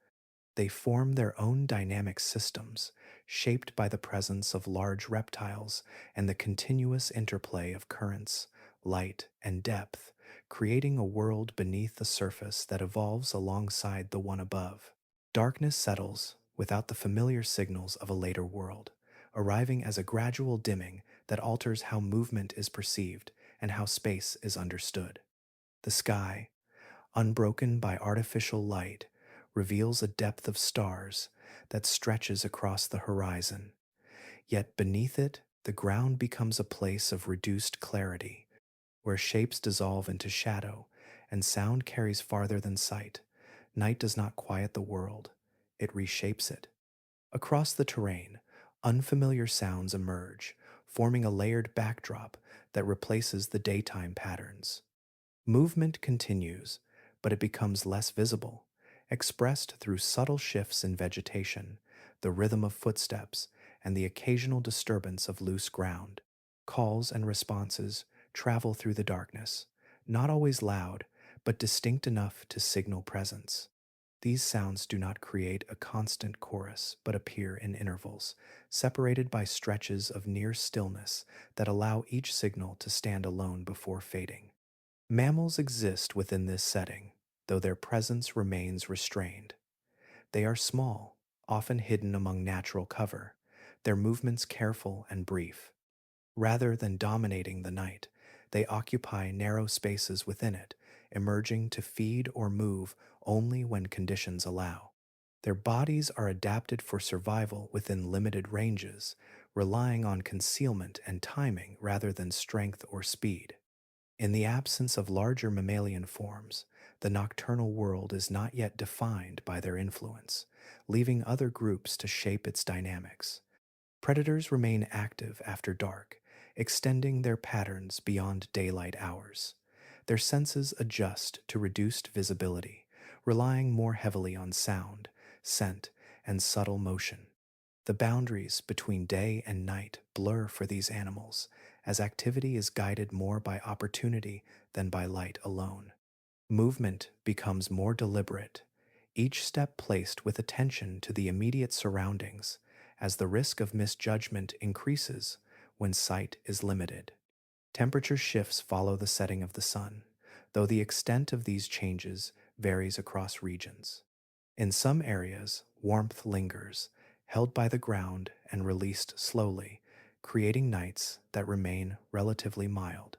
They form their own dynamic systems, shaped by the presence of large reptiles and the continuous interplay of currents, light, and depth, creating a world beneath the surface that evolves alongside the one above. Darkness settles without the familiar signals of a later world, arriving as a gradual dimming that alters how movement is perceived and how space is understood. The sky, unbroken by artificial light, reveals a depth of stars that stretches across the horizon. Yet beneath it, the ground becomes a place of reduced clarity, where shapes dissolve into shadow and sound carries farther than sight. Night does not quiet the world, it reshapes it. Across the terrain, unfamiliar sounds emerge, forming a layered backdrop that replaces the daytime patterns. Movement continues, but it becomes less visible, expressed through subtle shifts in vegetation, the rhythm of footsteps, and the occasional disturbance of loose ground. Calls and responses travel through the darkness, not always loud, but distinct enough to signal presence. These sounds do not create a constant chorus, but appear in intervals, separated by stretches of near stillness that allow each signal to stand alone before fading. Mammals exist within this setting, though their presence remains restrained. They are small, often hidden among natural cover, their movements careful and brief. Rather than dominating the night, they occupy narrow spaces within it, emerging to feed or move only when conditions allow. Their bodies are adapted for survival within limited ranges, relying on concealment and timing rather than strength or speed. In the absence of larger mammalian forms, the nocturnal world is not yet defined by their influence, leaving other groups to shape its dynamics. Predators remain active after dark, extending their patterns beyond daylight hours. Their senses adjust to reduced visibility, relying more heavily on sound, scent, and subtle motion. The boundaries between day and night blur for these animals, as activity is guided more by opportunity than by light alone. Movement becomes more deliberate, each step placed with attention to the immediate surroundings, as the risk of misjudgment increases when sight is limited. Temperature shifts follow the setting of the sun, though the extent of these changes varies across regions. In some areas, warmth lingers, held by the ground and released slowly, creating nights that remain relatively mild.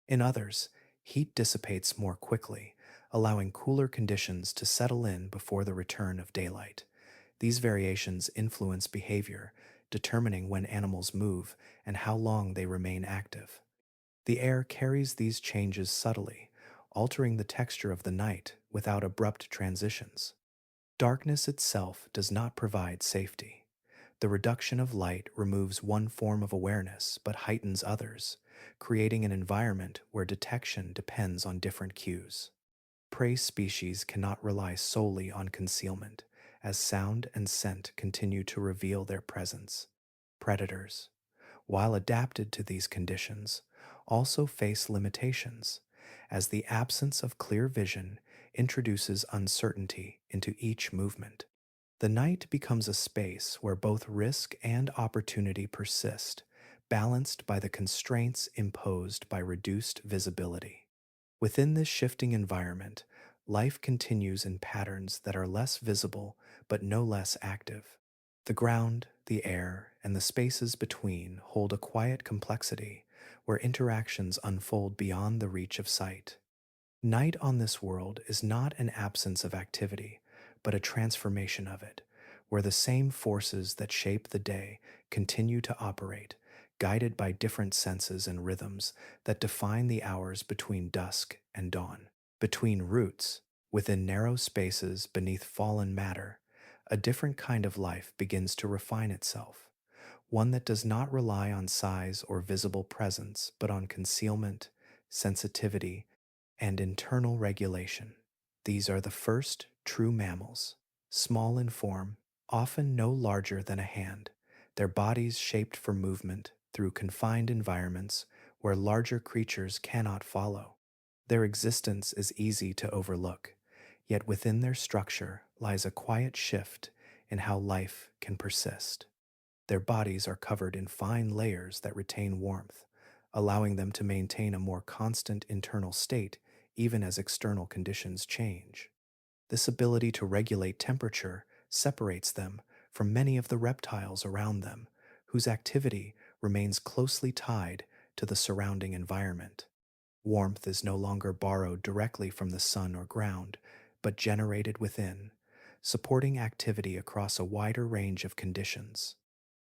In others, heat dissipates more quickly, allowing cooler conditions to settle in before the return of daylight. These variations influence behavior, determining when animals move and how long they remain active. The air carries these changes subtly, altering the texture of the night without abrupt transitions. Darkness itself does not provide safety. The reduction of light removes one form of awareness but heightens others, creating an environment where detection depends on different cues. Prey species cannot rely solely on concealment, as sound and scent continue to reveal their presence. Predators, while adapted to these conditions, also face limitations, as the absence of clear vision introduces uncertainty into each movement. The night becomes a space where both risk and opportunity persist, balanced by the constraints imposed by reduced visibility. Within this shifting environment, life continues in patterns that are less visible but no less active. The ground, the air, and the spaces between hold a quiet complexity where interactions unfold beyond the reach of sight. Night on this world is not an absence of activity, but a transformation of it, where the same forces that shape the day continue to operate, guided by different senses and rhythms that define the hours between dusk and dawn. Between roots, within narrow spaces beneath fallen matter, a different kind of life begins to refine itself, one that does not rely on size or visible presence, but on concealment, sensitivity, and internal regulation. These are the first true mammals, small in form, often no larger than a hand, their bodies shaped for movement through confined environments where larger creatures cannot follow. Their existence is easy to overlook, yet within their structure lies a quiet shift in how life can persist. Their bodies are covered in fine layers that retain warmth, allowing them to maintain a more constant internal state even as external conditions change. This ability to regulate temperature separates them from many of the reptiles around them, whose activity remains closely tied to the surrounding environment. Warmth is no longer borrowed directly from the sun or ground, but generated within, supporting activity across a wider range of conditions.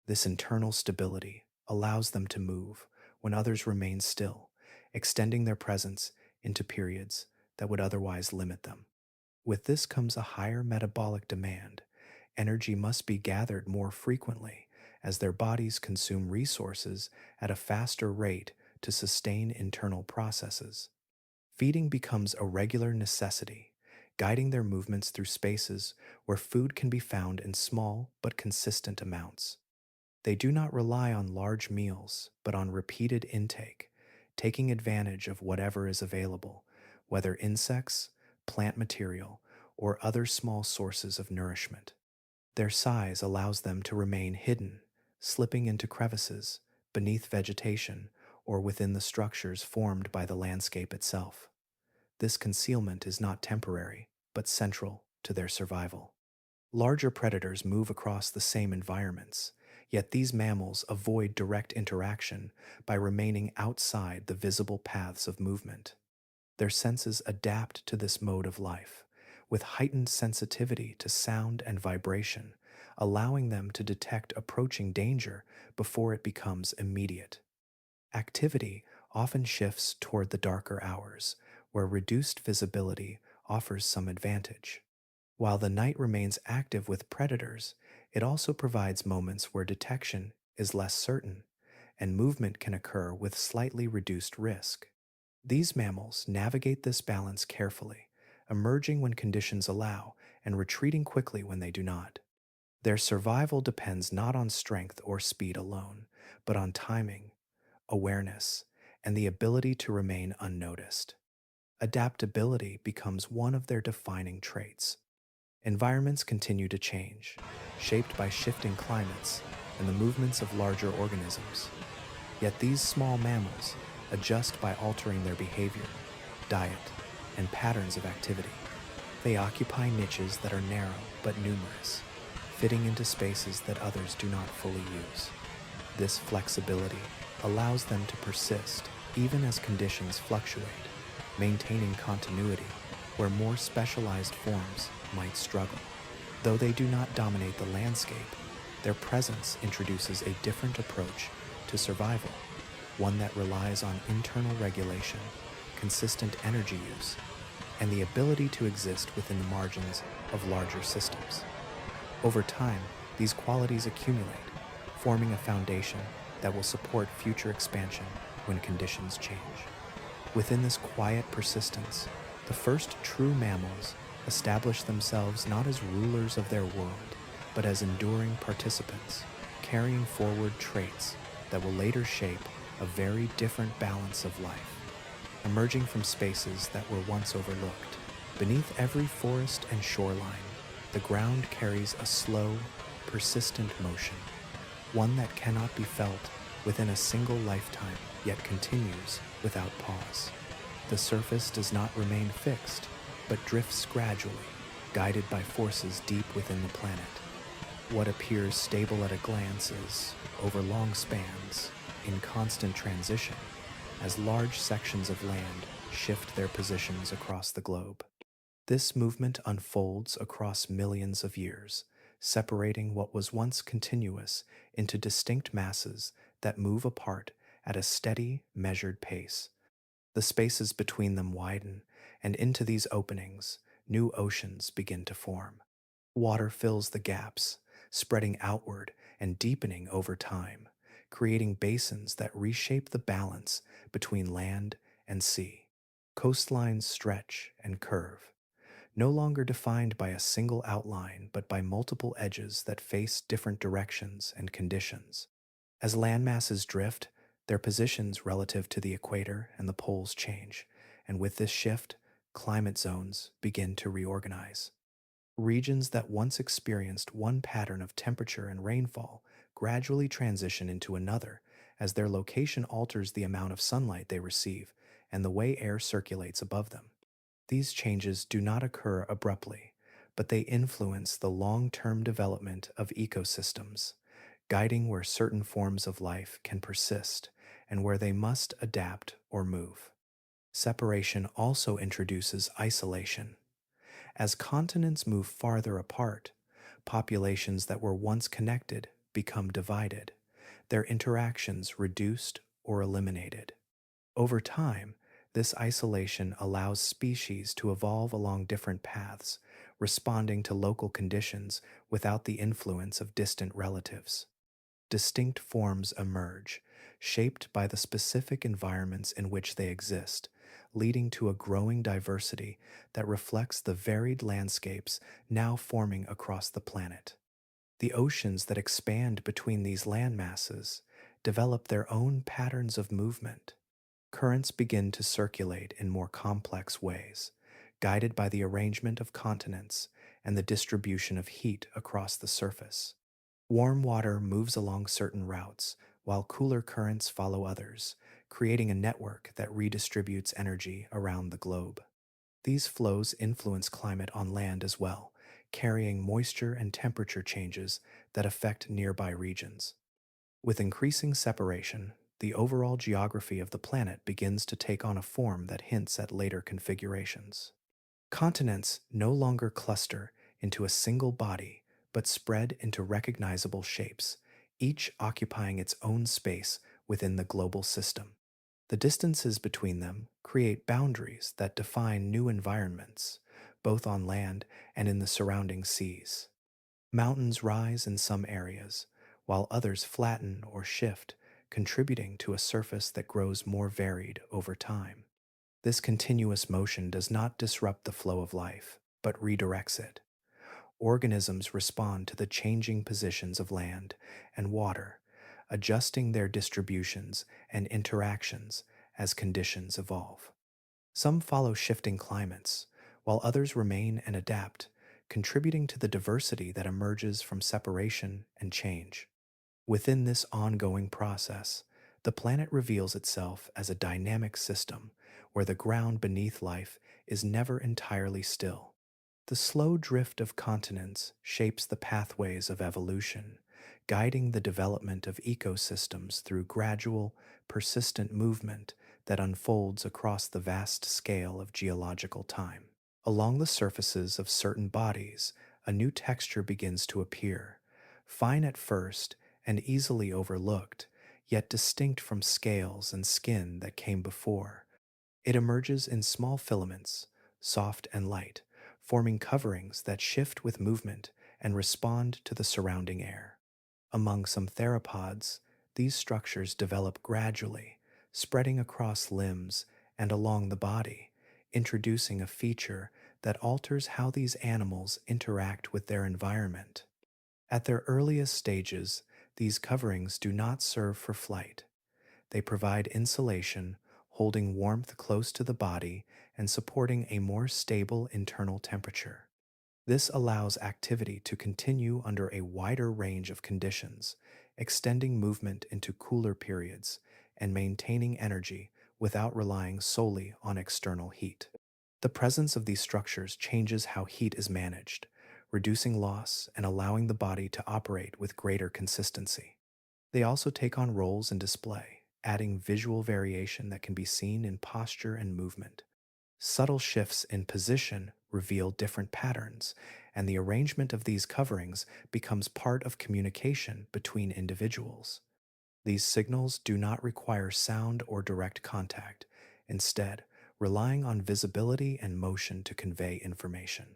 This internal stability allows them to move when others remain still, extending their presence into periods that would otherwise limit them. With this comes a higher metabolic demand. Energy must be gathered more frequently as their bodies consume resources at a faster rate to sustain internal processes. Feeding becomes a regular necessity, guiding their movements through spaces where food can be found in small but consistent amounts. They do not rely on large meals, but on repeated intake, taking advantage of whatever is available, whether insects, plant material, or other small sources of nourishment. Their size allows them to remain hidden, slipping into crevices, beneath vegetation, or within the structures formed by the landscape itself. This concealment is not temporary, but central to their survival. Larger predators move across the same environments, yet these mammals avoid direct interaction by remaining outside the visible paths of movement. Their senses adapt to this mode of life, with heightened sensitivity to sound and vibration, allowing them to detect approaching danger before it becomes immediate. Activity often shifts toward the darker hours, where reduced visibility offers some advantage. While the night remains active with predators, it also provides moments where detection is less certain, and movement can occur with slightly reduced risk. These mammals navigate this balance carefully, emerging when conditions allow and retreating quickly when they do not. Their survival depends not on strength or speed alone, but on timing, awareness, and the ability to remain unnoticed. Adaptability becomes one of their defining traits. Environments continue to change, shaped by shifting climates and the movements of larger organisms. Yet these small mammals adjust by altering their behavior, diet, and patterns of activity. They occupy niches that are narrow but numerous, fitting into spaces that others do not fully use. This flexibility allows them to persist even as conditions fluctuate, maintaining continuity where more specialized forms might struggle. Though they do not dominate the landscape, their presence introduces a different approach to survival, one that relies on internal regulation, consistent energy use, and the ability to exist within the margins of larger systems. Over time, these qualities accumulate, forming a foundation that will support future expansion when conditions change. Within this quiet persistence, the first true mammals establish themselves not as rulers of their world, but as enduring participants, carrying forward traits that will later shape a very different balance of life. Emerging from spaces that were once overlooked, beneath every forest and shoreline, the ground carries a slow, persistent motion, one that cannot be felt within a single lifetime, yet continues without pause. The surface does not remain fixed, but drifts gradually, guided by forces deep within the planet. What appears stable at a glance is, over long spans, in constant transition as large sections of land shift their positions across the globe. This movement unfolds across millions of years, separating what was once continuous into distinct masses that move apart at a steady, measured pace. The spaces between them widen, and into these openings, new oceans begin to form. Water fills the gaps, spreading outward and deepening over time, creating basins that reshape the balance between land and sea. Coastlines stretch and curve, no longer defined by a single outline but by multiple edges that face different directions and conditions. As landmasses drift, their positions relative to the equator and the poles change, and with this shift, climate zones begin to reorganize. Regions that once experienced one pattern of temperature and rainfall gradually transition into another as their location alters the amount of sunlight they receive and the way air circulates above them. These changes do not occur abruptly, but they influence the long-term development of ecosystems, guiding where certain forms of life can persist and where they must adapt or move. Separation also introduces isolation. As continents move farther apart, populations that were once connected become divided, their interactions reduced or eliminated. Over time, this isolation allows species to evolve along different paths, responding to local conditions without the influence of distant relatives. Distinct forms emerge, shaped by the specific environments in which they exist, leading to a growing diversity that reflects the varied landscapes now forming across the planet. The oceans that expand between these landmasses develop their own patterns of movement. Currents begin to circulate in more complex ways, guided by the arrangement of continents and the distribution of heat across the surface. Warm water moves along certain routes, while cooler currents follow others, creating a network that redistributes energy around the globe. These flows influence climate on land as well, carrying moisture and temperature changes that affect nearby regions. With increasing separation, the overall geography of the planet begins to take on a form that hints at later configurations. Continents no longer cluster into a single body, but spread into recognizable shapes, each occupying its own space within the global system. The distances between them create boundaries that define new environments, both on land and in the surrounding seas. Mountains rise in some areas, while others flatten or shift, contributing to a surface that grows more varied over time. This continuous motion does not disrupt the flow of life, but redirects it. Organisms respond to the changing positions of land and water, adjusting their distributions and interactions as conditions evolve. Some follow shifting climates, while others remain and adapt, contributing to the diversity that emerges from separation and change. Within this ongoing process, the planet reveals itself as a dynamic system where the ground beneath life is never entirely still. The slow drift of continents shapes the pathways of evolution, guiding the development of ecosystems through gradual, persistent movement that unfolds across the vast scale of geological time. Along the surfaces of certain bodies, a new texture begins to appear, fine at first and easily overlooked, yet distinct from scales and skin that came before. It emerges in small filaments, soft and light, forming coverings that shift with movement and respond to the surrounding air. Among some theropods, these structures develop gradually, spreading across limbs and along the body, introducing a feature that alters how these animals interact with their environment. At their earliest stages, these coverings do not serve for flight. They provide insulation, holding warmth close to the body and supporting a more stable internal temperature. This allows activity to continue under a wider range of conditions, extending movement into cooler periods and maintaining energy without relying solely on external heat. The presence of these structures changes how heat is managed, reducing loss and allowing the body to operate with greater consistency. They also take on roles in display, adding visual variation that can be seen in posture and movement. Subtle shifts in position reveal different patterns, and the arrangement of these coverings becomes part of communication between individuals. These signals do not require sound or direct contact, instead, relying on visibility and motion to convey information.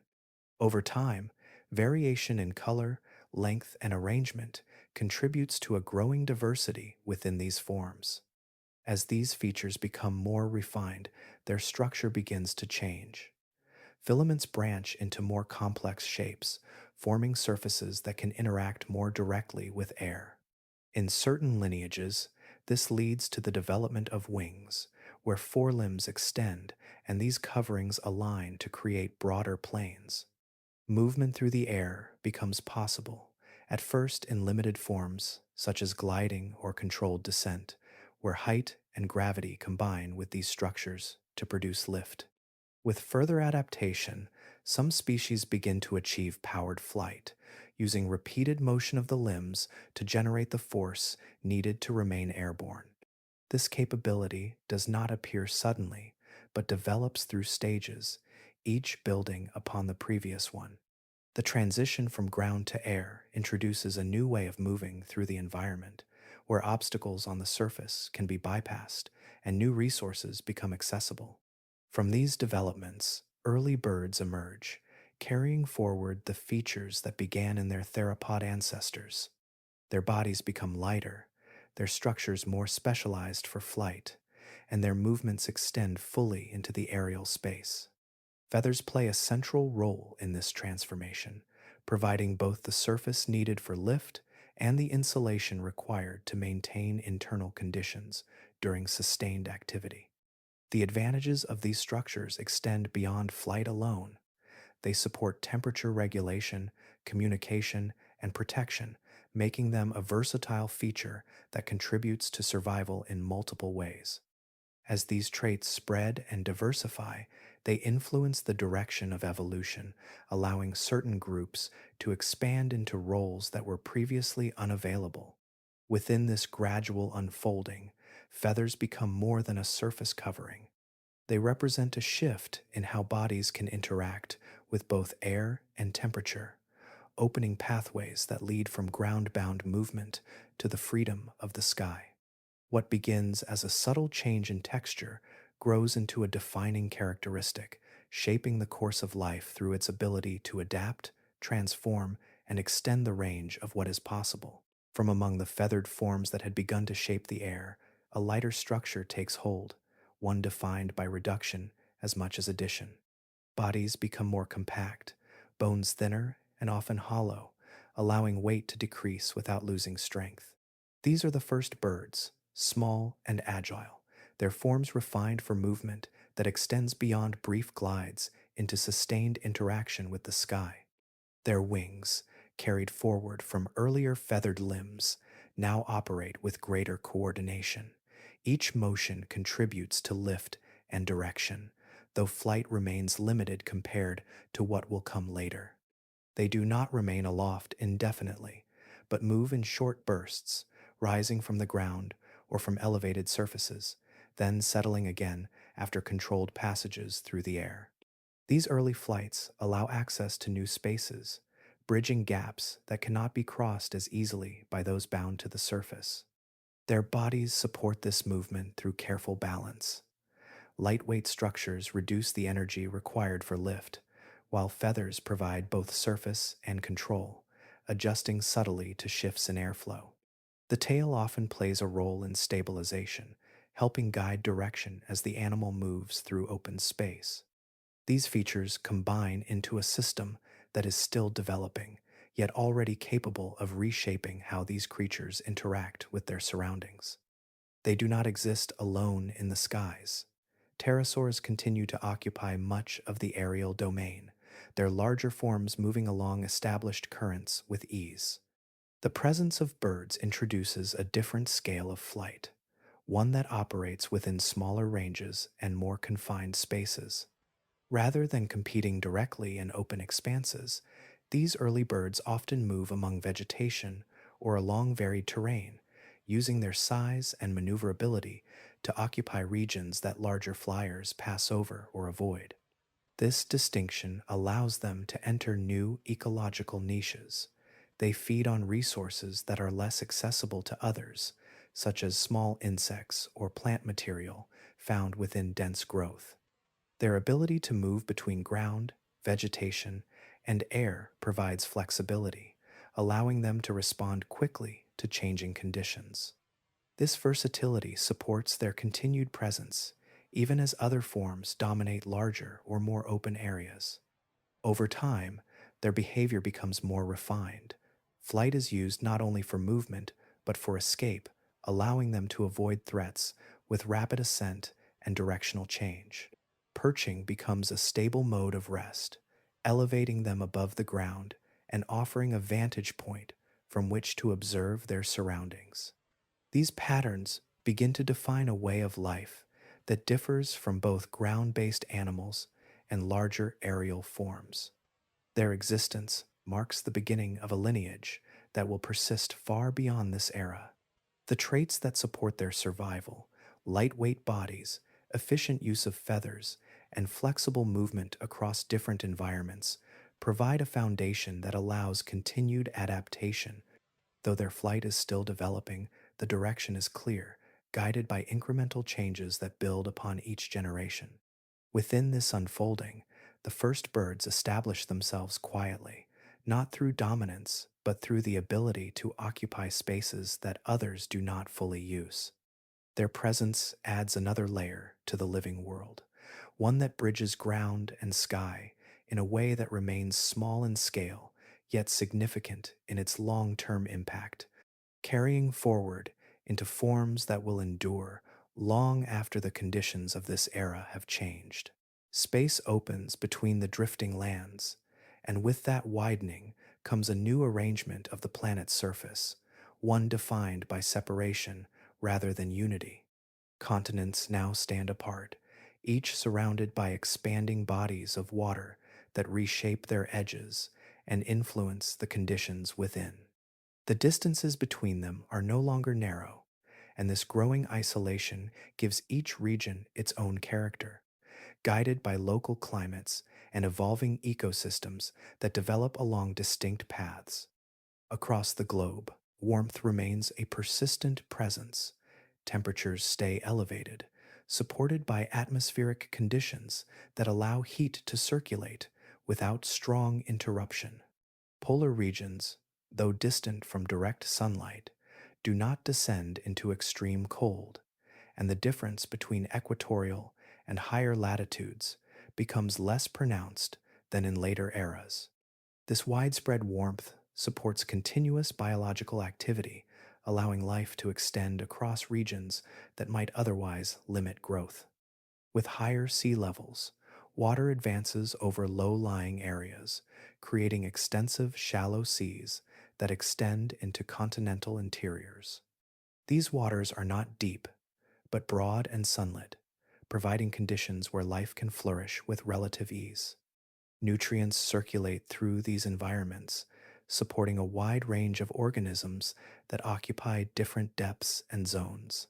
Over time, variation in color, length, and arrangement contributes to a growing diversity within these forms. As these features become more refined, their structure begins to change. Filaments branch into more complex shapes, forming surfaces that can interact more directly with air. In certain lineages, this leads to the development of wings, where forelimbs extend and these coverings align to create broader planes. Movement through the air becomes possible, at first in limited forms, such as gliding or controlled descent, where height and gravity combine with these structures to produce lift. With further adaptation, some species begin to achieve powered flight, using repeated motion of the limbs to generate the force needed to remain airborne. This capability does not appear suddenly, but develops through stages, each building upon the previous one. The transition from ground to air introduces a new way of moving through the environment, where obstacles on the surface can be bypassed and new resources become accessible. From these developments, early birds emerge, carrying forward the features that began in their theropod ancestors. Their bodies become lighter, their structures more specialized for flight, and their movements extend fully into the aerial space. Feathers play a central role in this transformation, providing both the surface needed for lift and the insulation required to maintain internal conditions during sustained activity. The advantages of these structures extend beyond flight alone. They support temperature regulation, communication, and protection, making them a versatile feature that contributes to survival in multiple ways. As these traits spread and diversify, they influence the direction of evolution, allowing certain groups to expand into roles that were previously unavailable. Within this gradual unfolding, feathers become more than a surface covering. They represent a shift in how bodies can interact with both air and temperature, opening pathways that lead from ground-bound movement to the freedom of the sky. What begins as a subtle change in texture grows into a defining characteristic, shaping the course of life through its ability to adapt, transform, and extend the range of what is possible. From among the feathered forms that had begun to shape the air, a lighter structure takes hold, one defined by reduction as much as addition. Bodies become more compact, bones thinner and often hollow, allowing weight to decrease without losing strength. These are the first birds, small and agile, their forms refined for movement that extends beyond brief glides into sustained interaction with the sky. Their wings, carried forward from earlier feathered limbs, now operate with greater coordination. Each motion contributes to lift and direction, though flight remains limited compared to what will come later. They do not remain aloft indefinitely, but move in short bursts, rising from the ground or from elevated surfaces, then settling again after controlled passages through the air. These early flights allow access to new spaces, bridging gaps that cannot be crossed as easily by those bound to the surface. Their bodies support this movement through careful balance. Lightweight structures reduce the energy required for lift, while feathers provide both surface and control, adjusting subtly to shifts in airflow. The tail often plays a role in stabilization, helping guide direction as the animal moves through open space. These features combine into a system that is still developing, yet already capable of reshaping how these creatures interact with their surroundings. They do not exist alone in the skies. Pterosaurs continue to occupy much of the aerial domain, their larger forms moving along established currents with ease. The presence of birds introduces a different scale of flight, one that operates within smaller ranges and more confined spaces. Rather than competing directly in open expanses, These early birds often move among vegetation or along varied terrain, using their size and maneuverability to occupy regions that larger flyers pass over or avoid. This distinction allows them to enter new ecological niches. They feed on resources that are less accessible to others, such as small insects or plant material found within dense growth. Their ability to move between ground, vegetation, and air provides flexibility, allowing them to respond quickly to changing conditions. This versatility supports their continued presence, even as other forms dominate larger or more open areas. Over time, their behavior becomes more refined. Flight is used not only for movement, but for escape, allowing them to avoid threats with rapid ascent and directional change. Perching becomes a stable mode of rest, elevating them above the ground and offering a vantage point from which to observe their surroundings. These patterns begin to define a way of life that differs from both ground based animals and larger aerial forms. Their existence marks the beginning of a lineage that will persist far beyond this era. The traits that support their survival, lightweight bodies, efficient use of feathers, and flexible movement across different environments, provide a foundation that allows continued adaptation. Though their flight is still developing, the direction is clear, guided by incremental changes that build upon each generation. Within this unfolding, the first birds establish themselves quietly, not through dominance, but through the ability to occupy spaces that others do not fully use. Their presence adds another layer to the living world, one that bridges ground and sky in a way that remains small in scale, yet significant in its long term impact, carrying forward into forms that will endure long after the conditions of this era have changed. Space opens between the drifting lands, and with that widening comes a new arrangement of the planet's surface, one defined by separation rather than unity. Continents now stand apart, each surrounded by expanding bodies of water that reshape their edges and influence the conditions within. The distances between them are no longer narrow, and this growing isolation gives each region its own character, guided by local climates and evolving ecosystems that develop along distinct paths. Across the globe, warmth remains a persistent presence. Temperatures stay elevated, supported by atmospheric conditions that allow heat to circulate without strong interruption. Polar regions, though distant from direct sunlight, do not descend into extreme cold, and the difference between equatorial and higher latitudes becomes less pronounced than in later eras. This widespread warmth supports continuous biological activity, allowing life to extend across regions that might otherwise limit growth. With higher sea levels, water advances over low-lying areas, creating extensive shallow seas that extend into continental interiors. These waters are not deep, but broad and sunlit, providing conditions where life can flourish with relative ease. Nutrients circulate through these environments, supporting a wide range of organisms that occupy different depths and zones.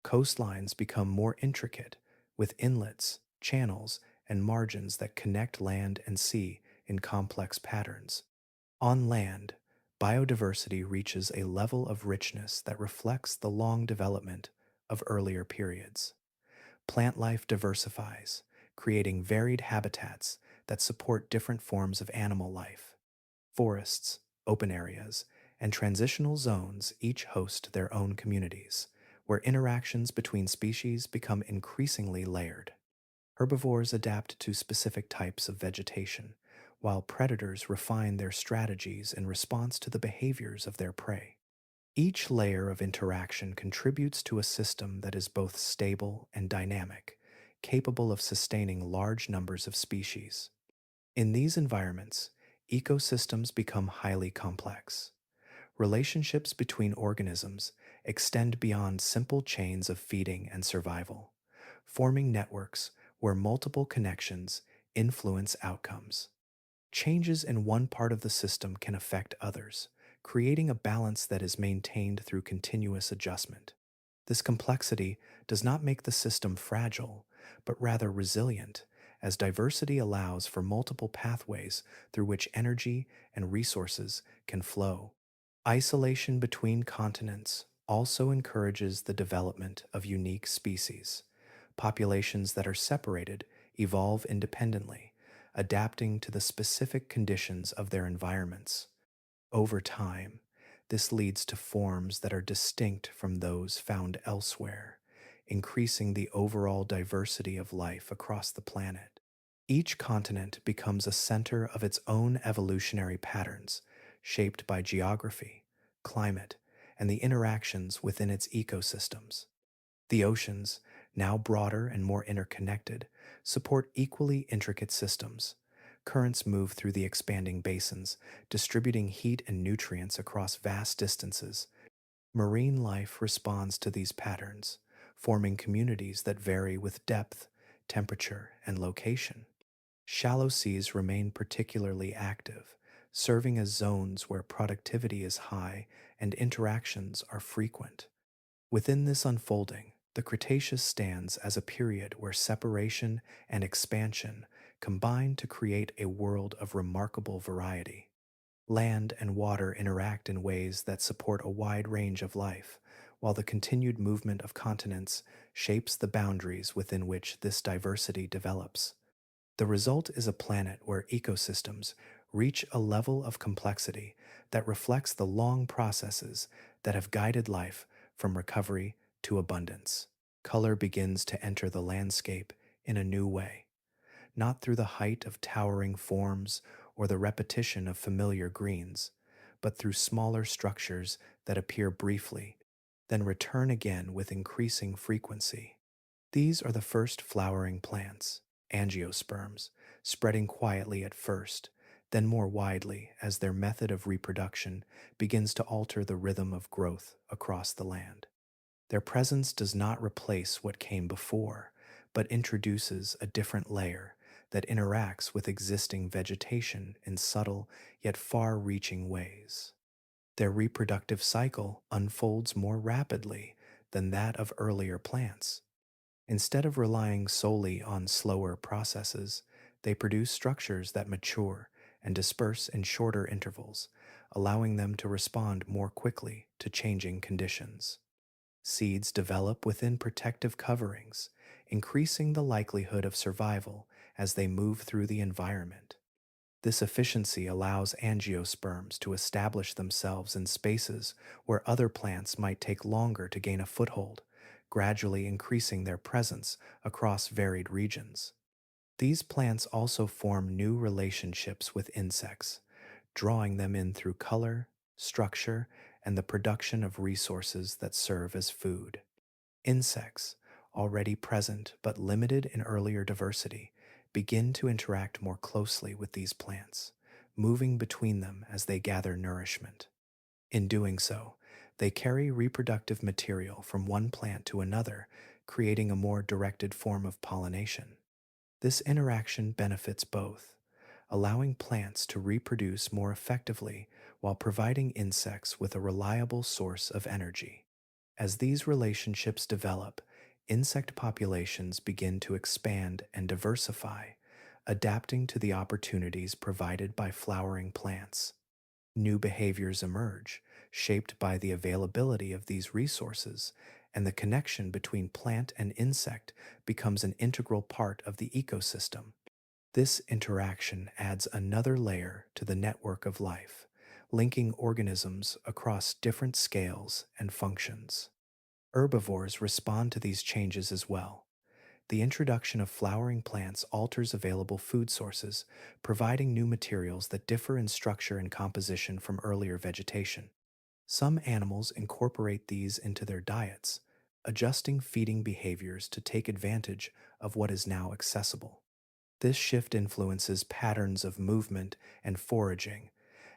Coastlines become more intricate, with inlets, channels, and margins that connect land and sea in complex patterns. On land, biodiversity reaches a level of richness that reflects the long development of earlier periods. Plant life diversifies, creating varied habitats that support different forms of animal life. Forests, open areas, and transitional zones each host their own communities, where interactions between species become increasingly layered. Herbivores adapt to specific types of vegetation, while predators refine their strategies in response to the behaviors of their prey. Each layer of interaction contributes to a system that is both stable and dynamic, capable of sustaining large numbers of species. In these environments, ecosystems become highly complex. Relationships between organisms extend beyond simple chains of feeding and survival, forming networks where multiple connections influence outcomes. Changes in one part of the system can affect others, creating a balance that is maintained through continuous adjustment. This complexity does not make the system fragile, but rather resilient, as diversity allows for multiple pathways through which energy and resources can flow. Isolation between continents also encourages the development of unique species. Populations that are separated evolve independently, adapting to the specific conditions of their environments. Over time, this leads to forms that are distinct from those found elsewhere, increasing the overall diversity of life across the planet. Each continent becomes a center of its own evolutionary patterns, shaped by geography, climate, and the interactions within its ecosystems. The oceans, now broader and more interconnected, support equally intricate systems. Currents move through the expanding basins, distributing heat and nutrients across vast distances. Marine life responds to these patterns, forming communities that vary with depth, temperature, and location. Shallow seas remain particularly active, serving as zones where productivity is high and interactions are frequent. Within this unfolding, the Cretaceous stands as a period where separation and expansion combine to create a world of remarkable variety. Land and water interact in ways that support a wide range of life, while the continued movement of continents shapes the boundaries within which this diversity develops. The result is a planet where ecosystems reach a level of complexity that reflects the long processes that have guided life from recovery to abundance. Color begins to enter the landscape in a new way, not through the height of towering forms or the repetition of familiar greens, but through smaller structures that appear briefly, then return again with increasing frequency. These are the first flowering plants, angiosperms, spreading quietly at first, then more widely as their method of reproduction begins to alter the rhythm of growth across the land. Their presence does not replace what came before, but introduces a different layer that interacts with existing vegetation in subtle yet far reaching ways. Their reproductive cycle unfolds more rapidly than that of earlier plants. Instead of relying solely on slower processes, they produce structures that mature and disperse in shorter intervals, allowing them to respond more quickly to changing conditions. Seeds develop within protective coverings, increasing the likelihood of survival as they move through the environment. This efficiency allows angiosperms to establish themselves in spaces where other plants might take longer to gain a foothold, gradually increasing their presence across varied regions. These plants also form new relationships with insects, drawing them in through color, structure, and the production of resources that serve as food. Insects, already present but limited in earlier diversity, begin to interact more closely with these plants, moving between them as they gather nourishment. In doing so, they carry reproductive material from one plant to another, creating a more directed form of pollination. This interaction benefits both, allowing plants to reproduce more effectively while providing insects with a reliable source of energy. As these relationships develop, insect populations begin to expand and diversify, adapting to the opportunities provided by flowering plants. New behaviors emerge, shaped by the availability of these resources, and the connection between plant and insect becomes an integral part of the ecosystem. This interaction adds another layer to the network of life, linking organisms across different scales and functions. Herbivores respond to these changes as well. The introduction of flowering plants alters available food sources, providing new materials that differ in structure and composition from earlier vegetation. Some animals incorporate these into their diets, adjusting feeding behaviors to take advantage of what is now accessible. This shift influences patterns of movement and foraging,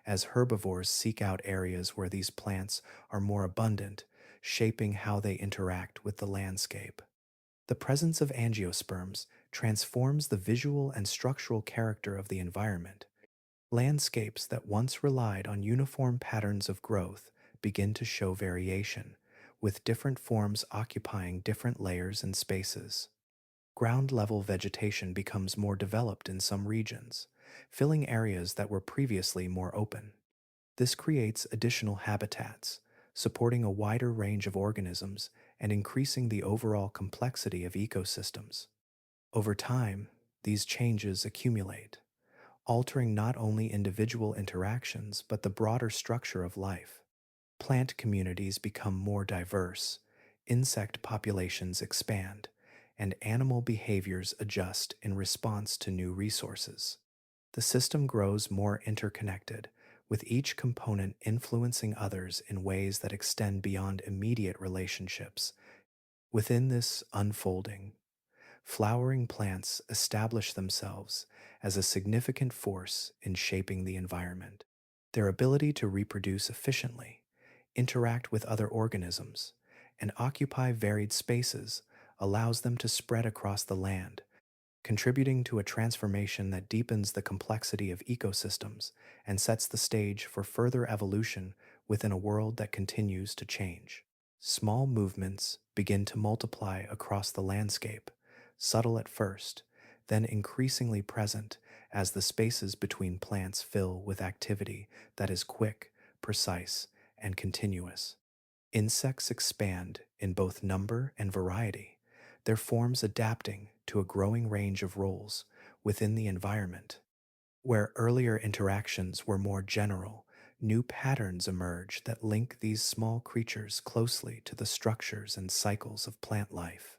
as herbivores seek out areas where these plants are more abundant, shaping how they interact with the landscape. The presence of angiosperms transforms the visual and structural character of the environment. Landscapes that once relied on uniform patterns of growth begin to show variation, with different forms occupying different layers and spaces. Ground level vegetation becomes more developed in some regions, filling areas that were previously more open. This creates additional habitats, supporting a wider range of organisms and increasing the overall complexity of ecosystems. Over time, these changes accumulate, altering not only individual interactions but the broader structure of life. Plant communities become more diverse, insect populations expand, and animal behaviors adjust in response to new resources. The system grows more interconnected, with each component influencing others in ways that extend beyond immediate relationships. Within this unfolding, flowering plants establish themselves as a significant force in shaping the environment. Their ability to reproduce efficiently, interact with other organisms, and occupy varied spaces allows them to spread across the land, contributing to a transformation that deepens the complexity of ecosystems and sets the stage for further evolution within a world that continues to change. Small movements begin to multiply across the landscape, subtle at first, then increasingly present as the spaces between plants fill with activity that is quick, precise, and continuous. Insects expand in both number and variety, their forms adapting to a growing range of roles within the environment. Where earlier interactions were more general, new patterns emerge that link these small creatures closely to the structures and cycles of plant life.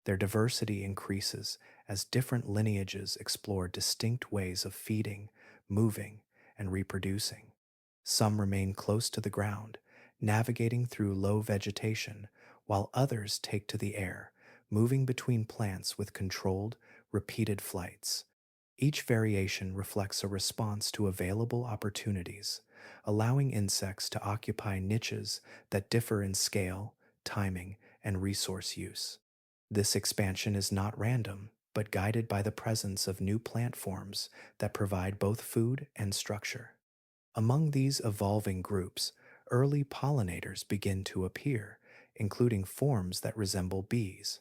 Their diversity increases as different lineages explore distinct ways of feeding, moving, and reproducing. Some remain close to the ground, navigating through low vegetation, while others take to the air, moving between plants with controlled, repeated flights. Each variation reflects a response to available opportunities, allowing insects to occupy niches that differ in scale, timing, and resource use. This expansion is not random, but guided by the presence of new plant forms that provide both food and structure. Among these evolving groups, early pollinators begin to appear, including forms that resemble bees.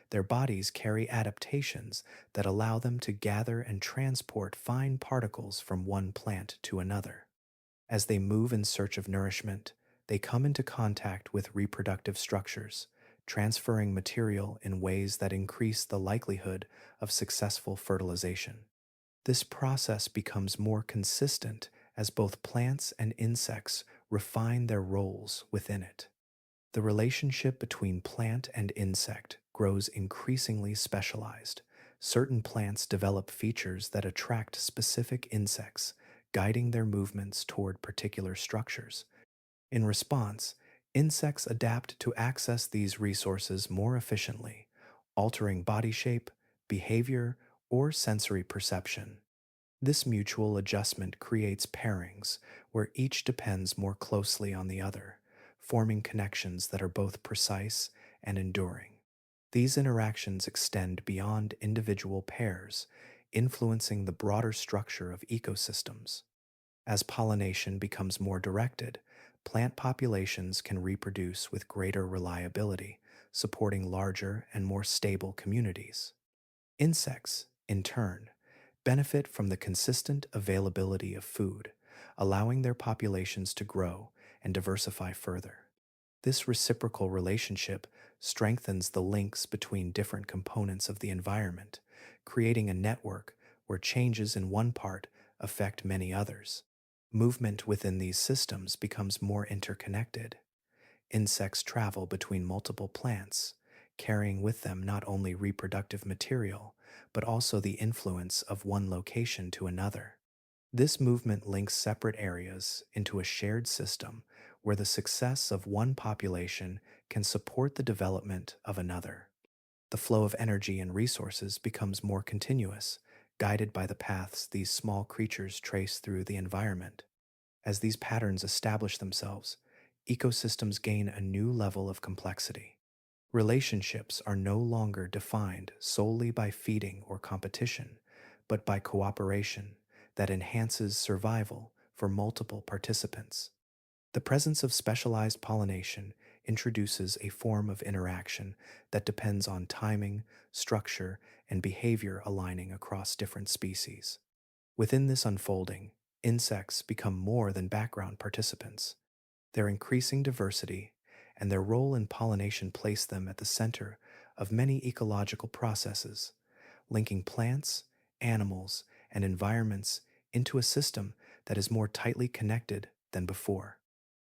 Their bodies carry adaptations that allow them to gather and transport fine particles from one plant to another. As they move in search of nourishment, they come into contact with reproductive structures, transferring material in ways that increase the likelihood of successful fertilization. This process becomes more consistent as both plants and insects refine their roles within it. The relationship between plant and insect grows increasingly specialized. Certain plants develop features that attract specific insects, guiding their movements toward particular structures. In response, insects adapt to access these resources more efficiently, altering body shape, behavior, or sensory perception. This mutual adjustment creates pairings where each depends more closely on the other, forming connections that are both precise and enduring. These interactions extend beyond individual pairs, influencing the broader structure of ecosystems. As pollination becomes more directed, plant populations can reproduce with greater reliability, supporting larger and more stable communities. Insects, in turn, benefit from the consistent availability of food, allowing their populations to grow and diversify further. This reciprocal relationship strengthens the links between different components of the environment, creating a network where changes in one part affect many others. Movement within these systems becomes more interconnected. Insects travel between multiple plants, carrying with them not only reproductive material, but also the influence of one location to another. This movement links separate areas into a shared system where the success of one population can support the development of another. The flow of energy and resources becomes more continuous, guided by the paths these small creatures trace through the environment. As these patterns establish themselves, ecosystems gain a new level of complexity. Relationships are no longer defined solely by feeding or competition, but by cooperation, that enhances survival for multiple participants. The presence of specialized pollination introduces a form of interaction that depends on timing, structure, and behavior aligning across different species. Within this unfolding, insects become more than background participants. Their increasing diversity and their role in pollination place them at the center of many ecological processes, linking plants, animals, and environments into a system that is more tightly connected than before.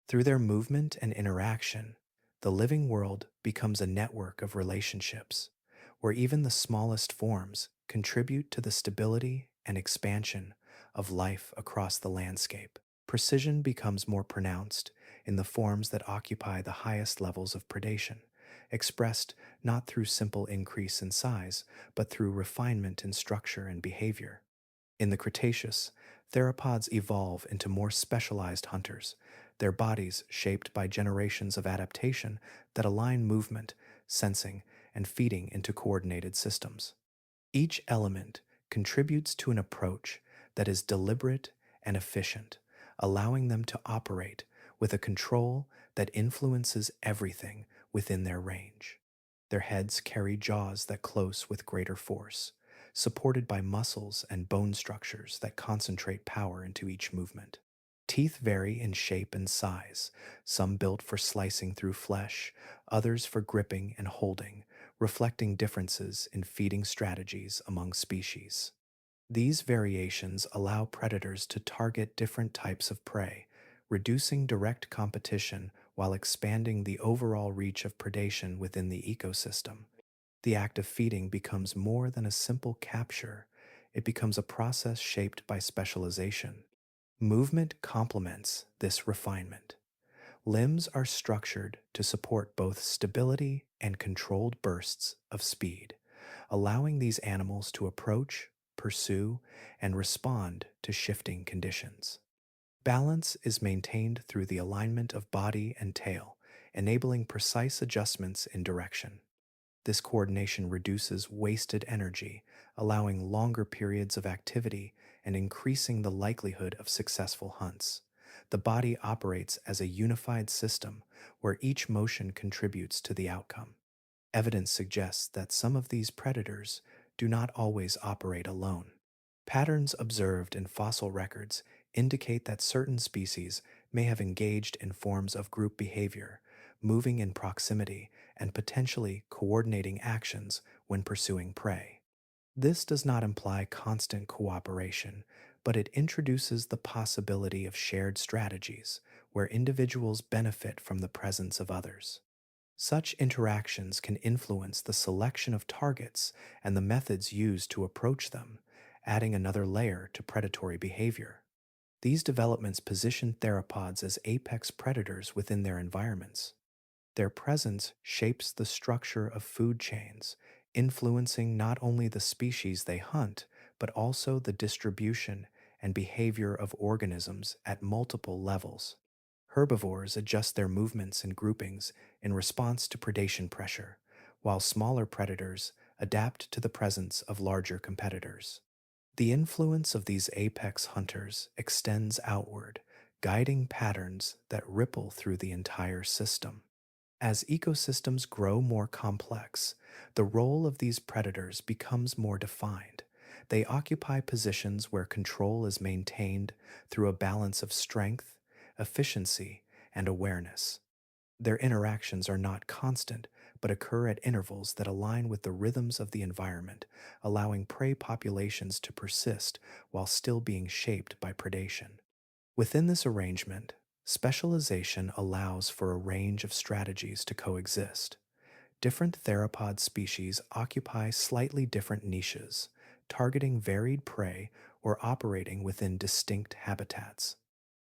Through their movement and interaction, the living world becomes a network of relationships, where even the smallest forms contribute to the stability and expansion of life across the landscape. Precision becomes more pronounced in the forms that occupy the highest levels of predation, expressed not through simple increase in size, but through refinement in structure and behavior. In the Cretaceous, theropods evolve into more specialized hunters, their bodies shaped by generations of adaptation that align movement, sensing, and feeding into coordinated systems. Each element contributes to an approach that is deliberate and efficient, allowing them to operate with a control that influences everything within their range. Their heads carry jaws that close with greater force, supported by muscles and bone structures that concentrate power into each movement. Teeth vary in shape and size, some built for slicing through flesh, others for gripping and holding, reflecting differences in feeding strategies among species. These variations allow predators to target different types of prey, reducing direct competition while expanding the overall reach of predation within the ecosystem. The act of feeding becomes more than a simple capture, it becomes a process shaped by specialization. Movement complements this refinement. Limbs are structured to support both stability and controlled bursts of speed, allowing these animals to approach, pursue, and respond to shifting conditions. Balance is maintained through the alignment of body and tail, enabling precise adjustments in direction. This coordination reduces wasted energy, allowing longer periods of activity and increasing the likelihood of successful hunts. The body operates as a unified system where each motion contributes to the outcome. Evidence suggests that some of these predators do not always operate alone. Patterns observed in fossil records indicate that certain species may have engaged in forms of group behavior, moving in proximity and potentially coordinating actions when pursuing prey. This does not imply constant cooperation, but it introduces the possibility of shared strategies where individuals benefit from the presence of others. Such interactions can influence the selection of targets and the methods used to approach them, adding another layer to predatory behavior. These developments position theropods as apex predators within their environments. Their presence shapes the structure of food chains, influencing not only the species they hunt, but also the distribution and behavior of organisms at multiple levels. Herbivores adjust their movements and groupings in response to predation pressure, while smaller predators adapt to the presence of larger competitors. The influence of these apex hunters extends outward, guiding patterns that ripple through the entire system. As ecosystems grow more complex, the role of these predators becomes more defined. They occupy positions where control is maintained through a balance of strength, efficiency, and awareness. Their interactions are not constant, but occur at intervals that align with the rhythms of the environment, allowing prey populations to persist while still being shaped by predation. Within this arrangement, specialization allows for a range of strategies to coexist. Different theropod species occupy slightly different niches, targeting varied prey or operating within distinct habitats.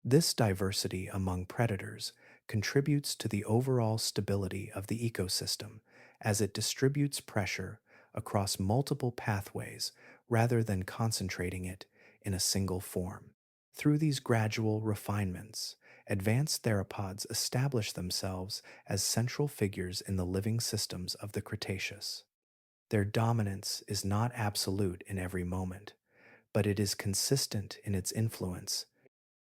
This diversity among predators contributes to the overall stability of the ecosystem as it distributes pressure across multiple pathways rather than concentrating it in a single form. Through these gradual refinements, advanced theropods establish themselves as central figures in the living systems of the Cretaceous. Their dominance is not absolute in every moment. but it is consistent in its influence,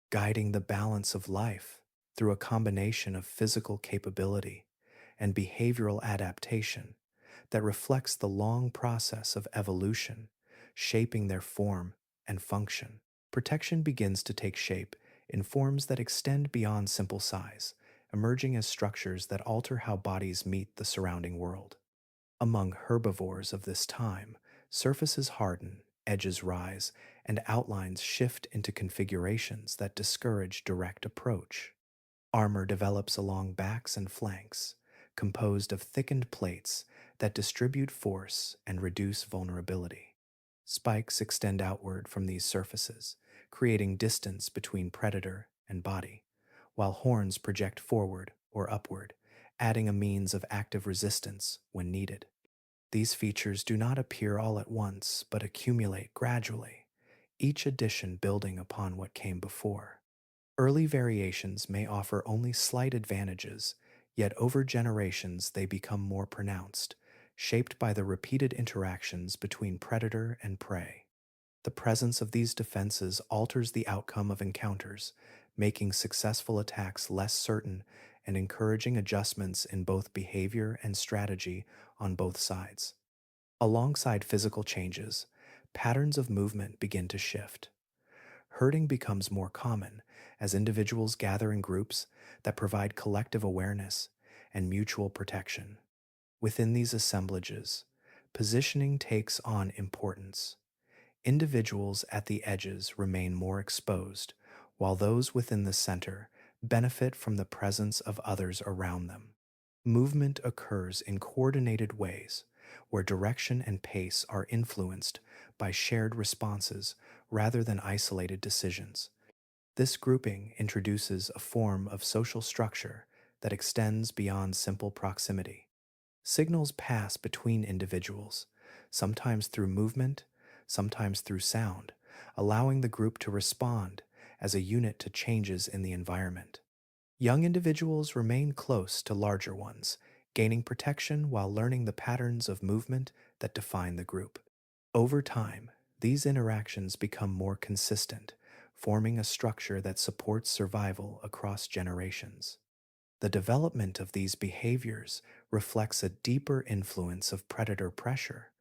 guiding the balance of life through a combination of physical capability and behavioral adaptation that reflects the long process of evolution, shaping their form and function. Protection begins to take shape in forms that extend beyond simple size, emerging as structures that alter how bodies meet the surrounding world. Among herbivores of this time, surfaces harden, edges rise, and outlines shift into configurations that discourage direct approach. Armor develops along backs and flanks, composed of thickened plates that distribute force and reduce vulnerability. Spikes extend outward from these surfaces, creating distance between predator and body, while horns project forward or upward, adding a means of active resistance when needed. These features do not appear all at once, but accumulate gradually, each addition building upon what came before. Early variations may offer only slight advantages, yet over generations they become more pronounced, shaped by the repeated interactions between predator and prey. The presence of these defenses alters the outcome of encounters, making successful attacks less certain and encouraging adjustments in both behavior and strategy on both sides. Alongside physical changes, patterns of movement begin to shift. Herding becomes more common as individuals gather in groups that provide collective awareness and mutual protection. Within these assemblages, positioning takes on importance. Individuals at the edges remain more exposed, while those within the center benefit from the presence of others around them. Movement occurs in coordinated ways, where direction and pace are influenced by shared responses rather than isolated decisions. This grouping introduces a form of social structure that extends beyond simple proximity. Signals pass between individuals, sometimes through movement, sometimes through sound, allowing the group to respond as a unit to changes in the environment. Young individuals remain close to larger ones, gaining protection while learning the patterns of movement that define the group. Over time, these interactions become more consistent, forming a structure that supports survival across generations. The development of these behaviors reflects a deeper influence of predator pressure.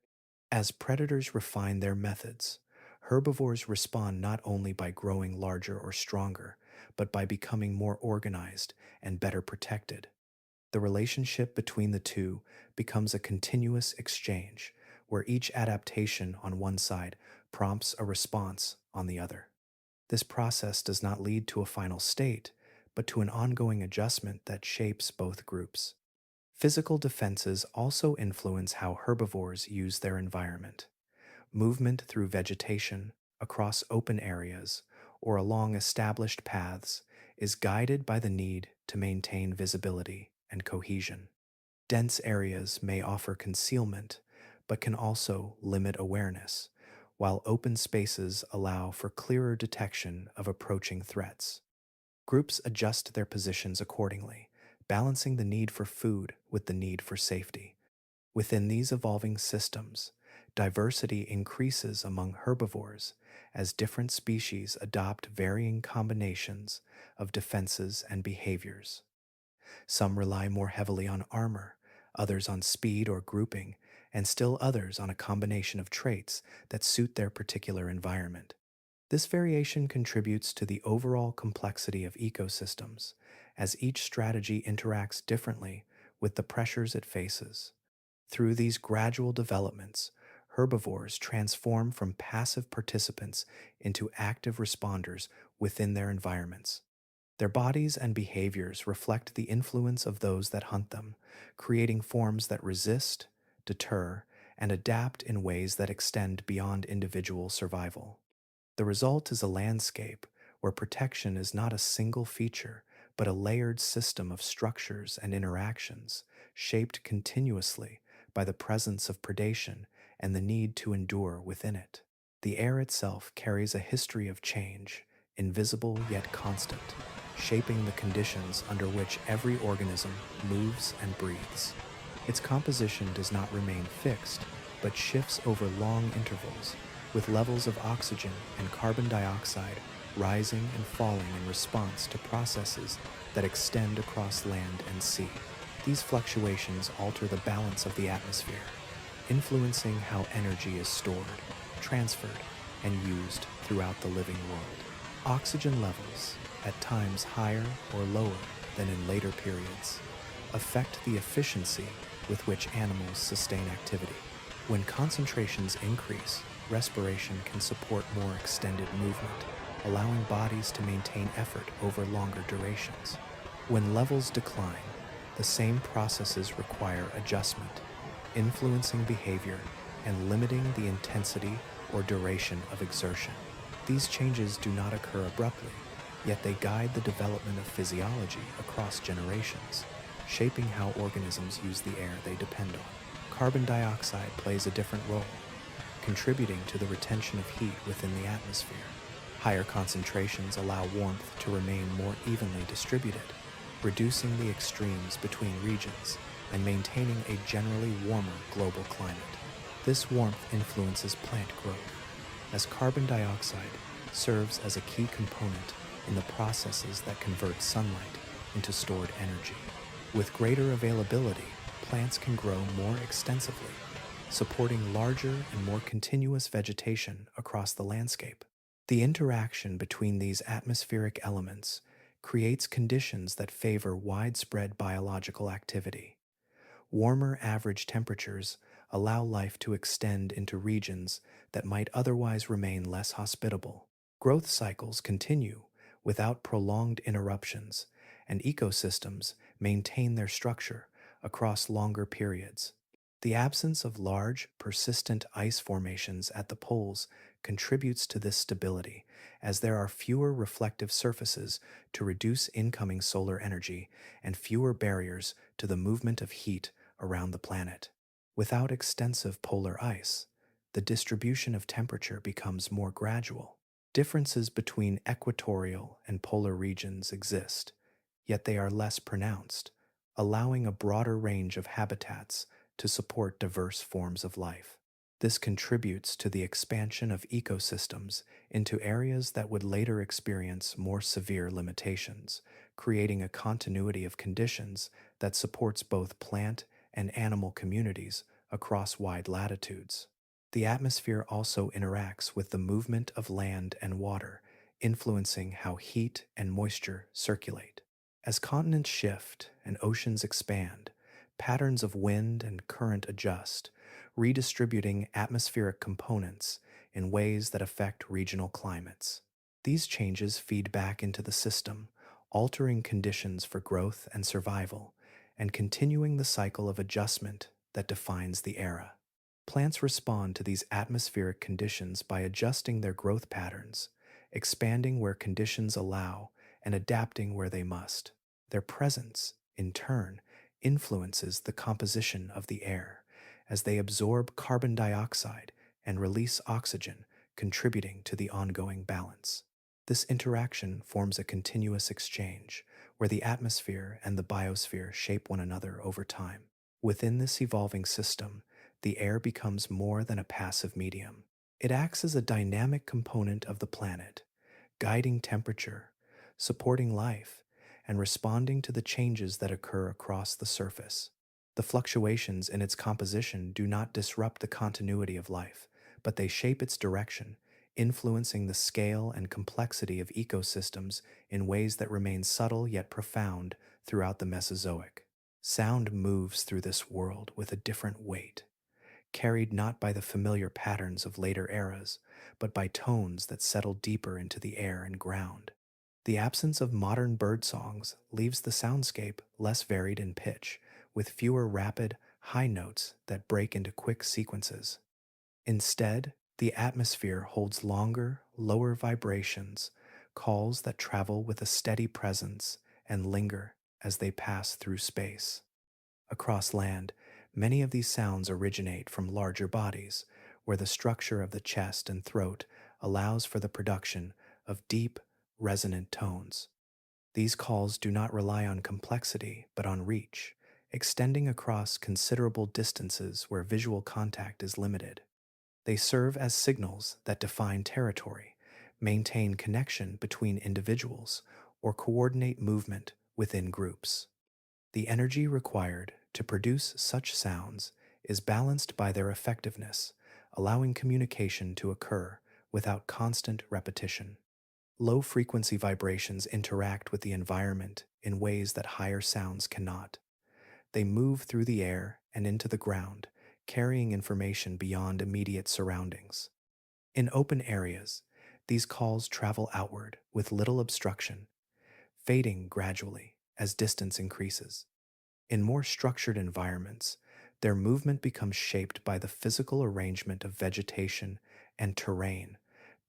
As predators refine their methods, herbivores respond not only by growing larger or stronger, but by becoming more organized and better protected. The relationship between the two becomes a continuous exchange, where each adaptation on one side prompts a response on the other. This process does not lead to a final state, but to an ongoing adjustment that shapes both groups. Physical defenses also influence how herbivores use their environment. Movement through vegetation, across open areas, or along established paths is guided by the need to maintain visibility and cohesion. Dense areas may offer concealment, but can also limit awareness, while open spaces allow for clearer detection of approaching threats. Groups adjust their positions accordingly, balancing the need for food with the need for safety. Within these evolving systems, diversity increases among herbivores as different species adopt varying combinations of defenses and behaviors. Some rely more heavily on armor, others on speed or grouping, and still others on a combination of traits that suit their particular environment. This variation contributes to the overall complexity of ecosystems, as each strategy interacts differently with the pressures it faces. Through these gradual developments, herbivores transform from passive participants into active responders within their environments. Their bodies and behaviors reflect the influence of those that hunt them, creating forms that resist, deter, and adapt in ways that extend beyond individual survival. The result is a landscape where protection is not a single feature, but a layered system of structures and interactions, shaped continuously by the presence of predation and the need to endure within it. The air itself carries a history of change, invisible yet constant, shaping the conditions under which every organism moves and breathes. Its composition does not remain fixed, but shifts over long intervals, with levels of oxygen and carbon dioxide rising and falling in response to processes that extend across land and sea. These fluctuations alter the balance of the atmosphere, influencing how energy is stored, transferred, and used throughout the living world. Oxygen levels, at times higher or lower than in later periods, affect the efficiency with which animals sustain activity. When concentrations increase, respiration can support more extended movement, allowing bodies to maintain effort over longer durations. When levels decline, the same processes require adjustment, influencing behavior and limiting the intensity or duration of exertion. These changes do not occur abruptly, yet they guide the development of physiology across generations, shaping how organisms use the air they depend on. Carbon dioxide plays a different role, contributing to the retention of heat within the atmosphere. Higher concentrations allow warmth to remain more evenly distributed, reducing the extremes between regions and maintaining a generally warmer global climate. This warmth influences plant growth, as carbon dioxide serves as a key component in the processes that convert sunlight into stored energy. With greater availability, plants can grow more extensively, supporting larger and more continuous vegetation across the landscape. The interaction between these atmospheric elements creates conditions that favor widespread biological activity. Warmer average temperatures allow life to extend into regions that might otherwise remain less hospitable. Growth cycles continue without prolonged interruptions, and ecosystems maintain their structure across longer periods. The absence of large, persistent ice formations at the poles contributes to this stability, as there are fewer reflective surfaces to reduce incoming solar energy and fewer barriers to the movement of heat around the planet. Without extensive polar ice, the distribution of temperature becomes more gradual. Differences between equatorial and polar regions exist, yet they are less pronounced, allowing a broader range of habitats to support diverse forms of life. This contributes to the expansion of ecosystems into areas that would later experience more severe limitations, creating a continuity of conditions that supports both plant and animal communities across wide latitudes. The atmosphere also interacts with the movement of land and water, influencing how heat and moisture circulate. As continents shift and oceans expand, patterns of wind and current adjust, redistributing atmospheric components in ways that affect regional climates. These changes feed back into the system, altering conditions for growth and survival, and continuing the cycle of adjustment that defines the era. Plants respond to these atmospheric conditions by adjusting their growth patterns, expanding where conditions allow, and adapting where they must. Their presence, in turn, influences the composition of the air, as they absorb carbon dioxide and release oxygen, contributing to the ongoing balance. This interaction forms a continuous exchange, where the atmosphere and the biosphere shape one another over time. Within this evolving system, the air becomes more than a passive medium. It acts as a dynamic component of the planet, guiding temperature, supporting life, and responding to the changes that occur across the surface. The fluctuations in its composition do not disrupt the continuity of life, but they shape its direction, influencing the scale and complexity of ecosystems in ways that remain subtle yet profound throughout the Mesozoic. Sound moves through this world with a different weight, carried not by the familiar patterns of later eras, but by tones that settle deeper into the air and ground. The absence of modern bird songs leaves the soundscape less varied in pitch, with fewer rapid, high notes that break into quick sequences. Instead, the atmosphere holds longer, lower vibrations, calls that travel with a steady presence and linger as they pass through space. Across land, many of these sounds originate from larger bodies, where the structure of the chest and throat allows for the production of deep, resonant tones. These calls do not rely on complexity, but on reach, extending across considerable distances where visual contact is limited. They serve as signals that define territory, maintain connection between individuals, or coordinate movement within groups. The energy required to produce such sounds is balanced by their effectiveness, allowing communication to occur without constant repetition. Low frequency vibrations interact with the environment in ways that higher sounds cannot. They move through the air and into the ground, carrying information beyond immediate surroundings. In open areas, these calls travel outward with little obstruction, fading gradually as distance increases. In more structured environments, their movement becomes shaped by the physical arrangement of vegetation and terrain,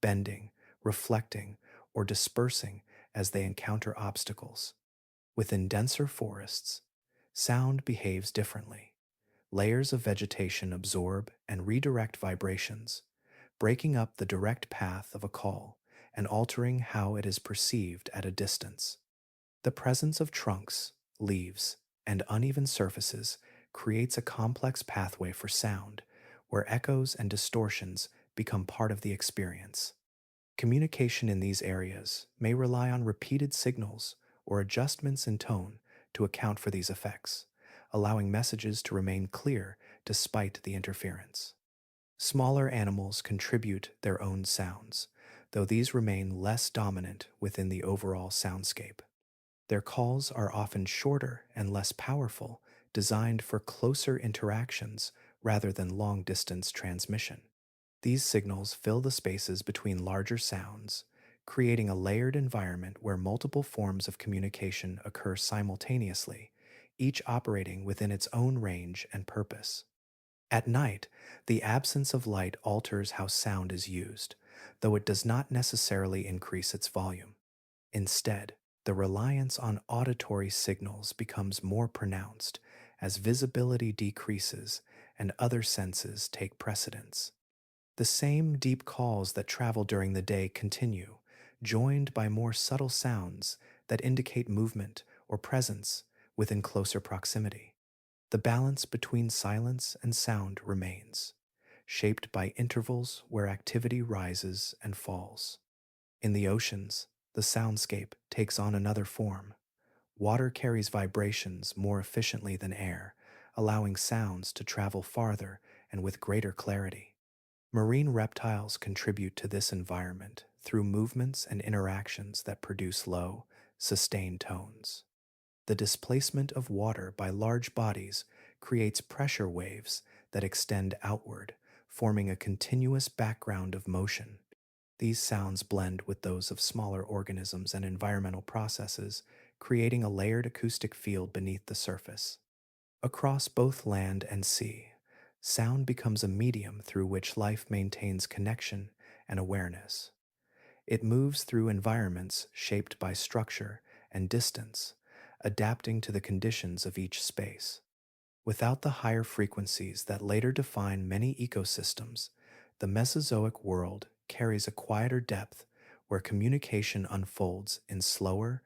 bending, reflecting, or dispersing as they encounter obstacles. Within denser forests, sound behaves differently. Layers of vegetation absorb and redirect vibrations, breaking up the direct path of a call and altering how it is perceived at a distance. The presence of trunks, leaves, and uneven surfaces creates a complex pathway for sound, where echoes and distortions become part of the experience. Communication in these areas may rely on repeated signals or adjustments in tone to account for these effects, allowing messages to remain clear despite the interference. Smaller animals contribute their own sounds, though these remain less dominant within the overall soundscape. Their calls are often shorter and less powerful, designed for closer interactions rather than long distance transmission. These signals fill the spaces between larger sounds, creating a layered environment where multiple forms of communication occur simultaneously, each operating within its own range and purpose. At night, the absence of light alters how sound is used, though it does not necessarily increase its volume. Instead, the reliance on auditory signals becomes more pronounced as visibility decreases and other senses take precedence. The same deep calls that travel during the day continue, joined by more subtle sounds that indicate movement or presence within closer proximity. The balance between silence and sound remains, shaped by intervals where activity rises and falls. In the oceans, the soundscape takes on another form. Water carries vibrations more efficiently than air, allowing sounds to travel farther and with greater clarity. Marine reptiles contribute to this environment through movements and interactions that produce low, sustained tones. The displacement of water by large bodies creates pressure waves that extend outward, forming a continuous background of motion. These sounds blend with those of smaller organisms and environmental processes, creating a layered acoustic field beneath the surface. Across both land and sea, sound becomes a medium through which life maintains connection and awareness. It moves through environments shaped by structure and distance, adapting to the conditions of each space. Without the higher frequencies that later define many ecosystems, the Mesozoic world carries a quieter depth where communication unfolds in slower,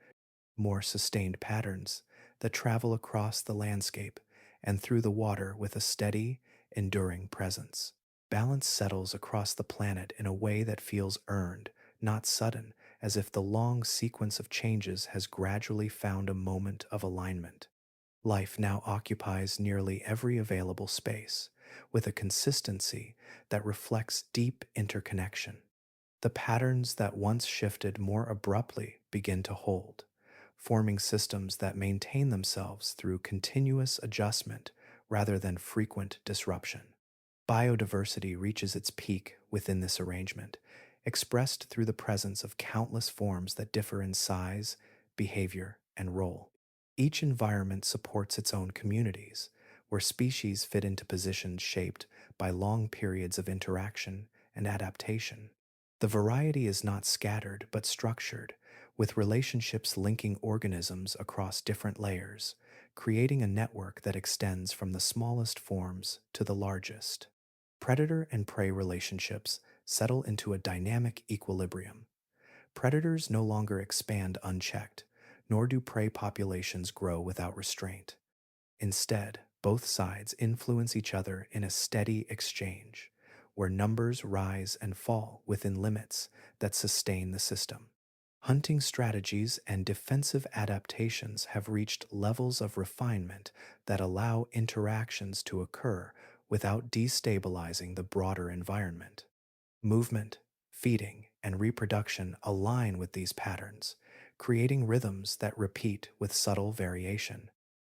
more sustained patterns that travel across the landscape and through the water with a steady, enduring presence. Balance settles across the planet in a way that feels earned, not sudden, as if the long sequence of changes has gradually found a moment of alignment. Life now occupies nearly every available space, with a consistency that reflects deep interconnection. The patterns that once shifted more abruptly begin to hold, forming systems that maintain themselves through continuous adjustment rather than frequent disruption. Biodiversity reaches its peak within this arrangement, expressed through the presence of countless forms that differ in size, behavior, and role. Each environment supports its own communities, where species fit into positions shaped by long periods of interaction and adaptation. The variety is not scattered but structured, with relationships linking organisms across different layers, creating a network that extends from the smallest forms to the largest. Predator and prey relationships settle into a dynamic equilibrium. Predators no longer expand unchecked, nor do prey populations grow without restraint. Instead, both sides influence each other in a steady exchange, where numbers rise and fall within limits that sustain the system. Hunting strategies and defensive adaptations have reached levels of refinement that allow interactions to occur without destabilizing the broader environment. Movement, feeding, and reproduction align with these patterns, creating rhythms that repeat with subtle variation.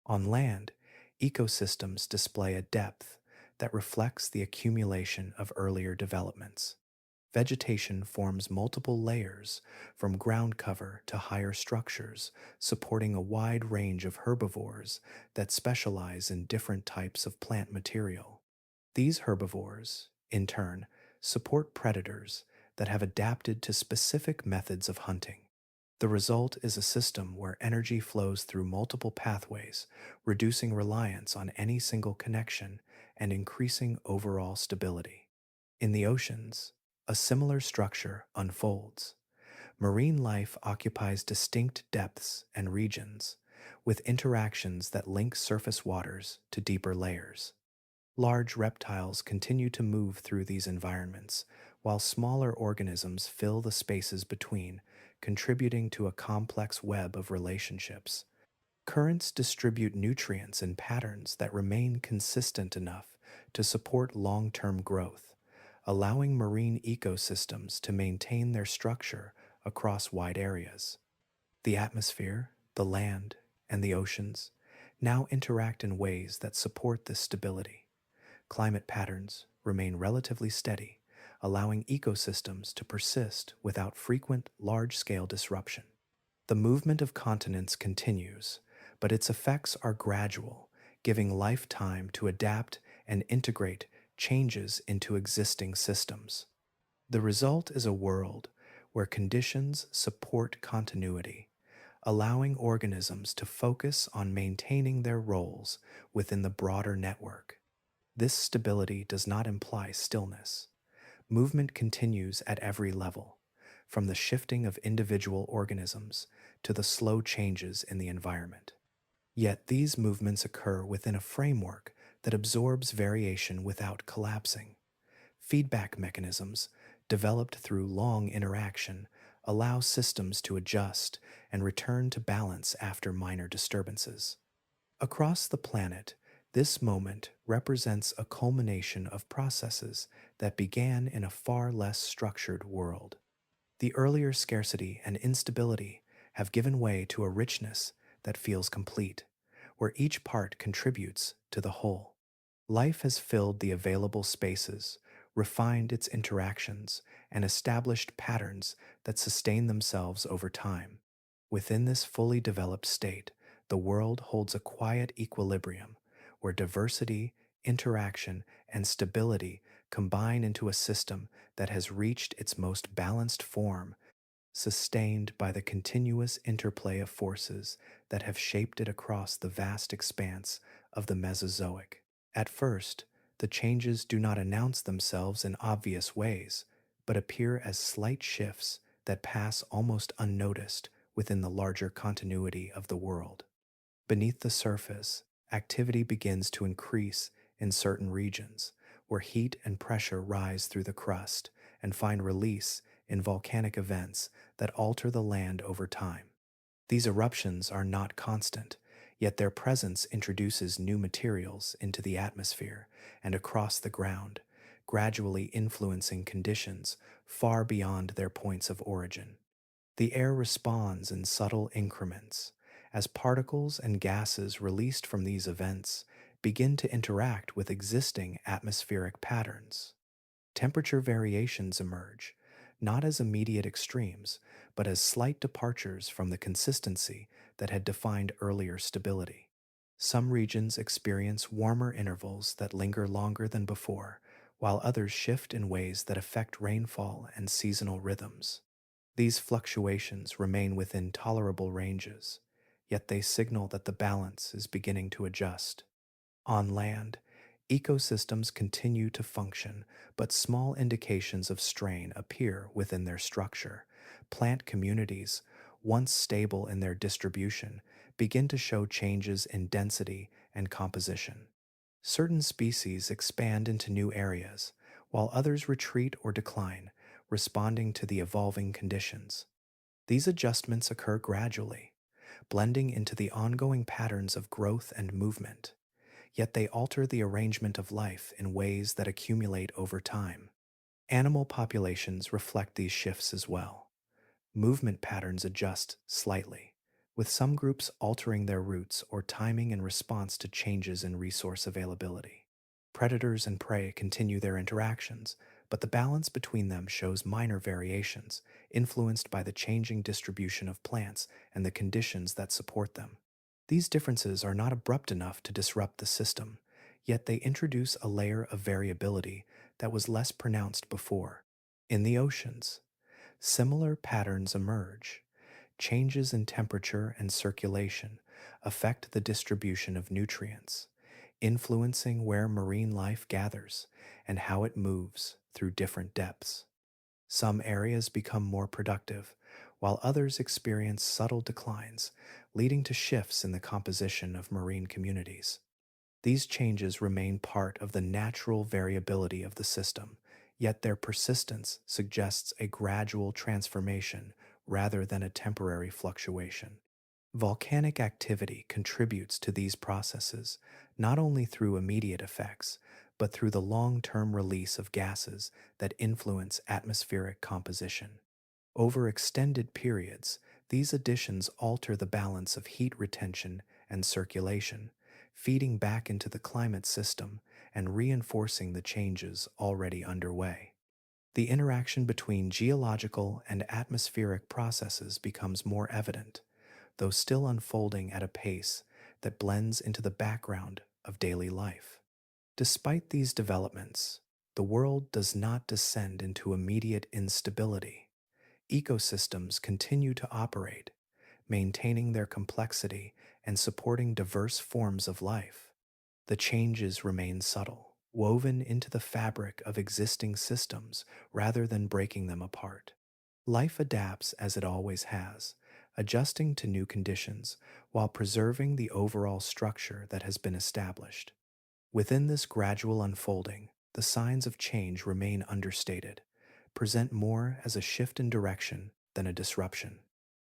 On land, ecosystems display a depth that reflects the accumulation of earlier developments. Vegetation forms multiple layers, from ground cover to higher structures, supporting a wide range of herbivores that specialize in different types of plant material. These herbivores, in turn, support predators that have adapted to specific methods of hunting. The result is a system where energy flows through multiple pathways, reducing reliance on any single connection and increasing overall stability. In the oceans, a similar structure unfolds. Marine life occupies distinct depths and regions, with interactions that link surface waters to deeper layers. Large reptiles continue to move through these environments, while smaller organisms fill the spaces between, contributing to a complex web of relationships. Currents distribute nutrients in patterns that remain consistent enough to support long-term growth, allowing marine ecosystems to maintain their structure across wide areas. The atmosphere, the land, and the oceans now interact in ways that support this stability. Climate patterns remain relatively steady, allowing ecosystems to persist without frequent large-scale disruption. The movement of continents continues, but its effects are gradual, giving life time to adapt and integrate changes into existing systems. The result is a world where conditions support continuity, allowing organisms to focus on maintaining their roles within the broader network. This stability does not imply stillness. Movement continues at every level, from the shifting of individual organisms to the slow changes in the environment. Yet these movements occur within a framework that absorbs variation without collapsing. Feedback mechanisms, developed through long interaction, allow systems to adjust and return to balance after minor disturbances. Across the planet, this moment represents a culmination of processes that began in a far less structured world. The earlier scarcity and instability have given way to a richness that feels complete, where each part contributes to the whole. Life has filled the available spaces, refined its interactions, and established patterns that sustain themselves over time. Within this fully developed state, the world holds a quiet equilibrium where diversity, interaction, and stability combine into a system that has reached its most balanced form, sustained by the continuous interplay of forces that have shaped it across the vast expanse of the Mesozoic. At first, the changes do not announce themselves in obvious ways, but appear as slight shifts that pass almost unnoticed within the larger continuity of the world. Beneath the surface, activity begins to increase in certain regions, where heat and pressure rise through the crust and find release in volcanic events that alter the land over time. These eruptions are not constant, yet their presence introduces new materials into the atmosphere and across the ground, gradually influencing conditions far beyond their points of origin. The air responds in subtle increments, as particles and gases released from these events begin to interact with existing atmospheric patterns. Temperature variations emerge, not as immediate extremes, but as slight departures from the consistency that had defined earlier stability. Some regions experience warmer intervals that linger longer than before, while others shift in ways that affect rainfall and seasonal rhythms. These fluctuations remain within tolerable ranges, yet they signal that the balance is beginning to adjust. On land, ecosystems continue to function, but small indications of strain appear within their structure. Plant communities, once stable in their distribution, begin to show changes in density and composition. Certain species expand into new areas, while others retreat or decline, responding to the evolving conditions. These adjustments occur gradually, blending into the ongoing patterns of growth and movement, yet they alter the arrangement of life in ways that accumulate over time. Animal populations reflect these shifts as well. Movement patterns adjust slightly, with some groups altering their routes or timing in response to changes in resource availability. Predators and prey continue their interactions, but the balance between them shows minor variations, influenced by the changing distribution of plants and the conditions that support them. These differences are not abrupt enough to disrupt the system, yet they introduce a layer of variability that was less pronounced before. In the oceans, similar patterns emerge. Changes in temperature and circulation affect the distribution of nutrients, influencing where marine life gathers and how it moves through different depths. Some areas become more productive, while others experience subtle declines, leading to shifts in the composition of marine communities. These changes remain part of the natural variability of the system, yet their persistence suggests a gradual transformation rather than a temporary fluctuation. Volcanic activity contributes to these processes not only through immediate effects, but through the long term release of gases that influence atmospheric composition. Over extended periods, these additions alter the balance of heat retention and circulation, feeding back into the climate system and reinforcing the changes already underway. The interaction between geological and atmospheric processes becomes more evident, though still unfolding at a pace that blends into the background of daily life. Despite these developments, the world does not descend into immediate instability. Ecosystems continue to operate, maintaining their complexity and supporting diverse forms of life. The changes remain subtle, woven into the fabric of existing systems rather than breaking them apart. Life adapts as it always has, adjusting to new conditions while preserving the overall structure that has been established. Within this gradual unfolding, the signs of change remain understated, present more as a shift in direction than a disruption.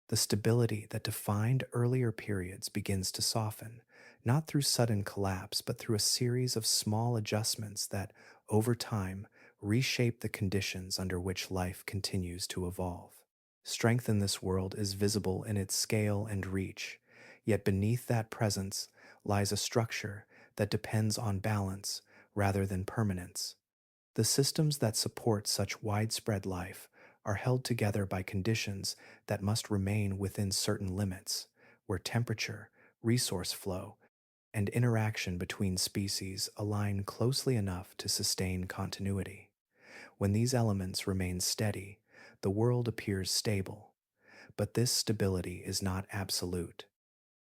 The stability that defined earlier periods begins to soften, not through sudden collapse, but through a series of small adjustments that, over time, reshape the conditions under which life continues to evolve. Strength in this world is visible in its scale and reach, yet beneath that presence lies a structure that depends on balance rather than permanence. The systems that support such widespread life are held together by conditions that must remain within certain limits, where temperature, resource flow, and interaction between species align closely enough to sustain continuity. When these elements remain steady, the world appears stable, but this stability is not absolute.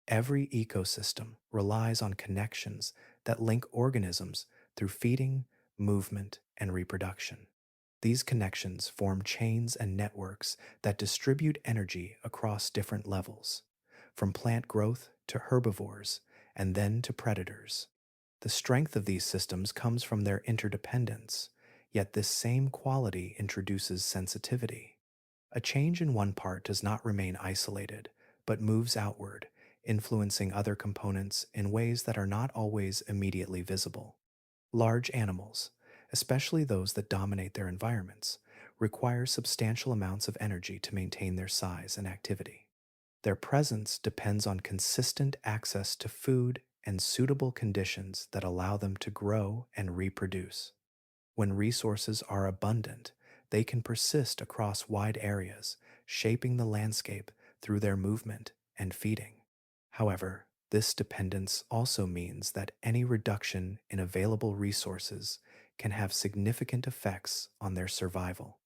Every ecosystem relies on connections that link organisms through feeding, movement, and reproduction. These connections form chains and networks that distribute energy across different levels, from plant growth to herbivores and then to predators. The strength of these systems comes from their interdependence, yet this same quality introduces sensitivity. A change in one part does not remain isolated, but moves outward, influencing other components in ways that are not always immediately visible. Large animals, especially those that dominate their environments, require substantial amounts of energy to maintain their size and activity. Their presence depends on consistent access to food and suitable conditions that allow them to grow and reproduce. When resources are abundant, they can persist across wide areas, shaping the landscape through their movement and feeding. However, this dependence also means that any reduction in available resources can have significant effects on their survival.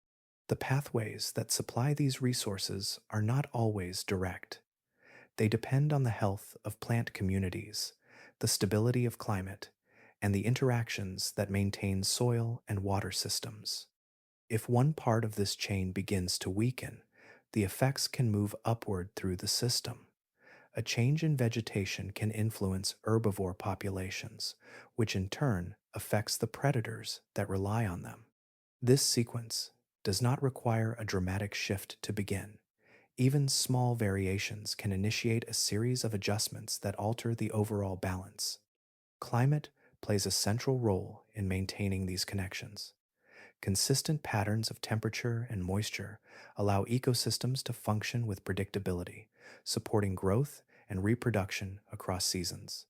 The pathways that supply these resources are not always direct. They depend on the health of plant communities, the stability of climate, and the interactions that maintain soil and water systems. If one part of this chain begins to weaken, the effects can move upward through the system. A change in vegetation can influence herbivore populations, which in turn affects the predators that rely on them. This sequence does not require a dramatic shift to begin. Even small variations can initiate a series of adjustments that alter the overall balance. Climate plays a central role in maintaining these connections. Consistent patterns of temperature and moisture allow ecosystems to function with predictability, supporting growth and reproduction across seasons.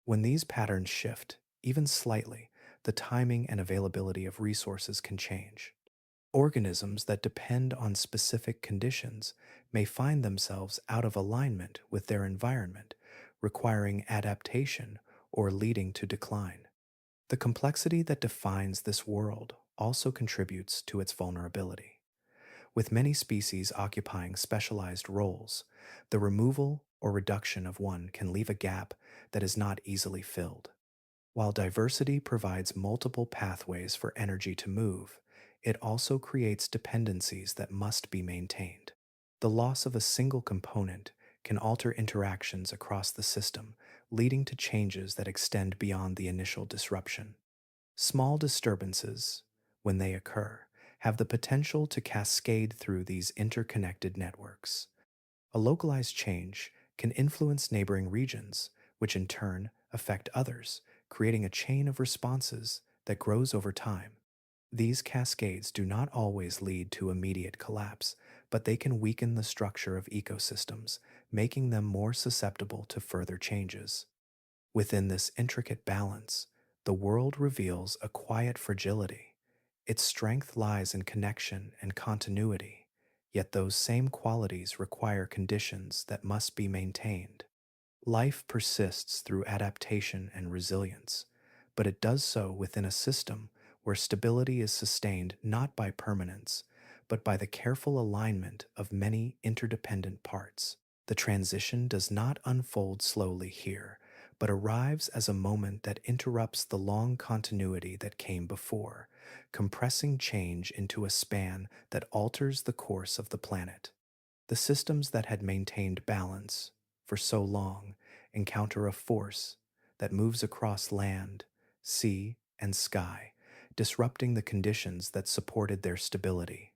When these patterns shift, even slightly, the timing and availability of resources can change. Organisms that depend on specific conditions may find themselves out of alignment with their environment, requiring adaptation or leading to decline. The complexity that defines this world also contributes to its vulnerability. With many species occupying specialized roles, the removal or reduction of one can leave a gap that is not easily filled. While diversity provides multiple pathways for energy to move, it also creates dependencies that must be maintained. The loss of a single component can alter interactions across the system, leading to changes that extend beyond the initial disruption. Small disturbances, when they occur, have the potential to cascade through these interconnected networks. A localized change can influence neighboring regions, which in turn affect others, creating a chain of responses that grows over time. These cascades do not always lead to immediate collapse, but they can weaken the structure of ecosystems, making them more susceptible to further changes. Within this intricate balance, the world reveals a quiet fragility. Its strength lies in connection and continuity, yet those same qualities require conditions that must be maintained. Life persists through adaptation and resilience, but it does so within a system where stability is sustained not by permanence, but by the careful alignment of many interdependent parts. The transition does not unfold slowly here, but arrives as a moment that interrupts the long continuity that came before, compressing change into a span that alters the course of the planet. The systems that had maintained balance for so long encounter a force that moves across land, sea, and sky, disrupting the conditions that supported their stability.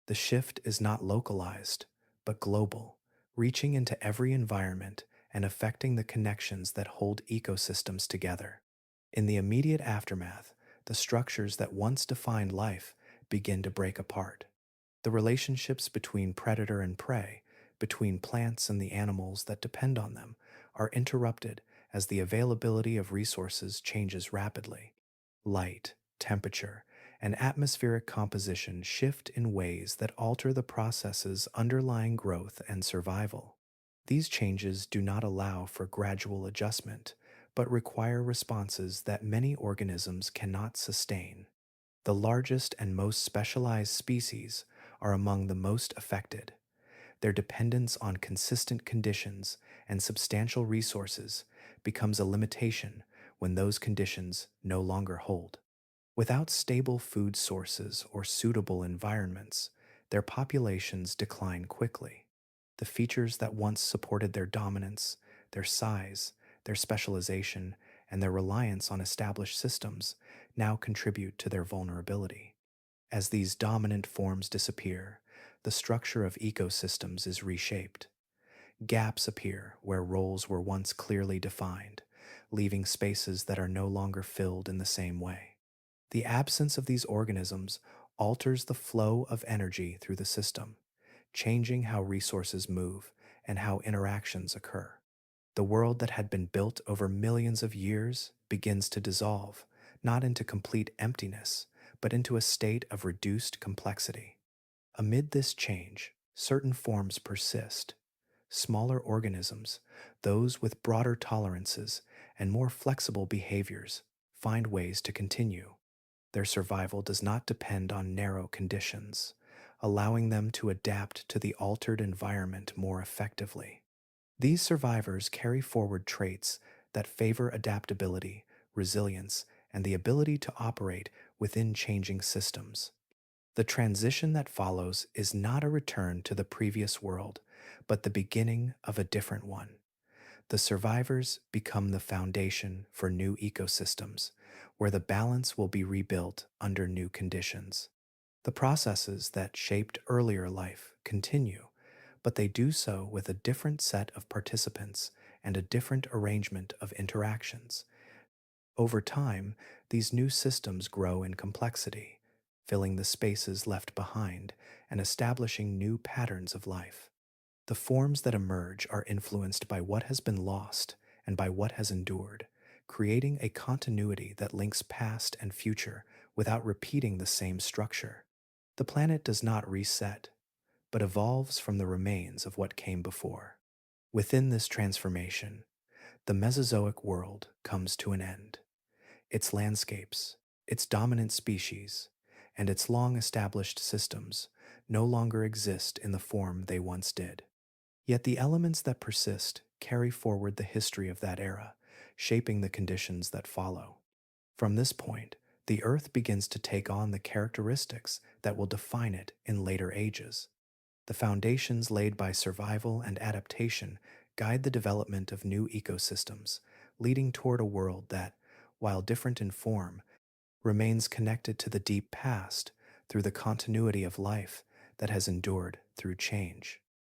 The shift is not localized, but global, reaching into every environment and affecting the connections that hold ecosystems together. In the immediate aftermath, the structures that once defined life begin to break apart. The relationships between predator and prey, between plants and the animals that depend on them, are interrupted as the availability of resources changes rapidly. Light, temperature, and atmospheric composition shift in ways that alter the processes underlying growth and survival. These changes do not allow for gradual adjustment, but require responses that many organisms cannot sustain. The largest and most specialized species are among the most affected. Their dependence on consistent conditions and substantial resources becomes a limitation when those conditions no longer hold. Without stable food sources or suitable environments, their populations decline quickly. The features that once supported their dominance, their size, their specialization, and their reliance on established systems now contribute to their vulnerability. As these dominant forms disappear, the structure of ecosystems is reshaped. Gaps appear where roles were once clearly defined, leaving spaces that are no longer filled in the same way. The absence of these organisms alters the flow of energy through the system, changing how resources move and how interactions occur. The world that had been built over millions of years begins to dissolve, not into complete emptiness, but into a state of reduced complexity. Amid this change, certain forms persist. Smaller organisms, those with broader tolerances and more flexible behaviors, find ways to continue. Their survival does not depend on narrow conditions, allowing them to adapt to the altered environment more effectively. These survivors carry forward traits that favor adaptability, resilience, and the ability to operate within changing systems. The transition that follows is not a return to the previous world, but the beginning of a different one. The survivors become the foundation for new ecosystems, where the balance will be rebuilt under new conditions. The processes that shaped earlier life continue, but they do so with a different set of participants and a different arrangement of interactions. Over time, these new systems grow in complexity, filling the spaces left behind and establishing new patterns of life. The forms that emerge are influenced by what has been lost and by what has endured, creating a continuity that links past and future without repeating the same structure. The planet does not reset, but evolves from the remains of what came before. Within this transformation, the Mesozoic world comes to an end. Its landscapes, its dominant species, and its long established systems no longer exist in the form they once did. Yet the elements that persist carry forward the history of that era, shaping the conditions that follow. From this point, the Earth begins to take on the characteristics that will define it in later ages. The foundations laid by survival and adaptation guide the development of new ecosystems, leading toward a world that, while different in form, remains connected to the deep past through the continuity of life that has endured through change.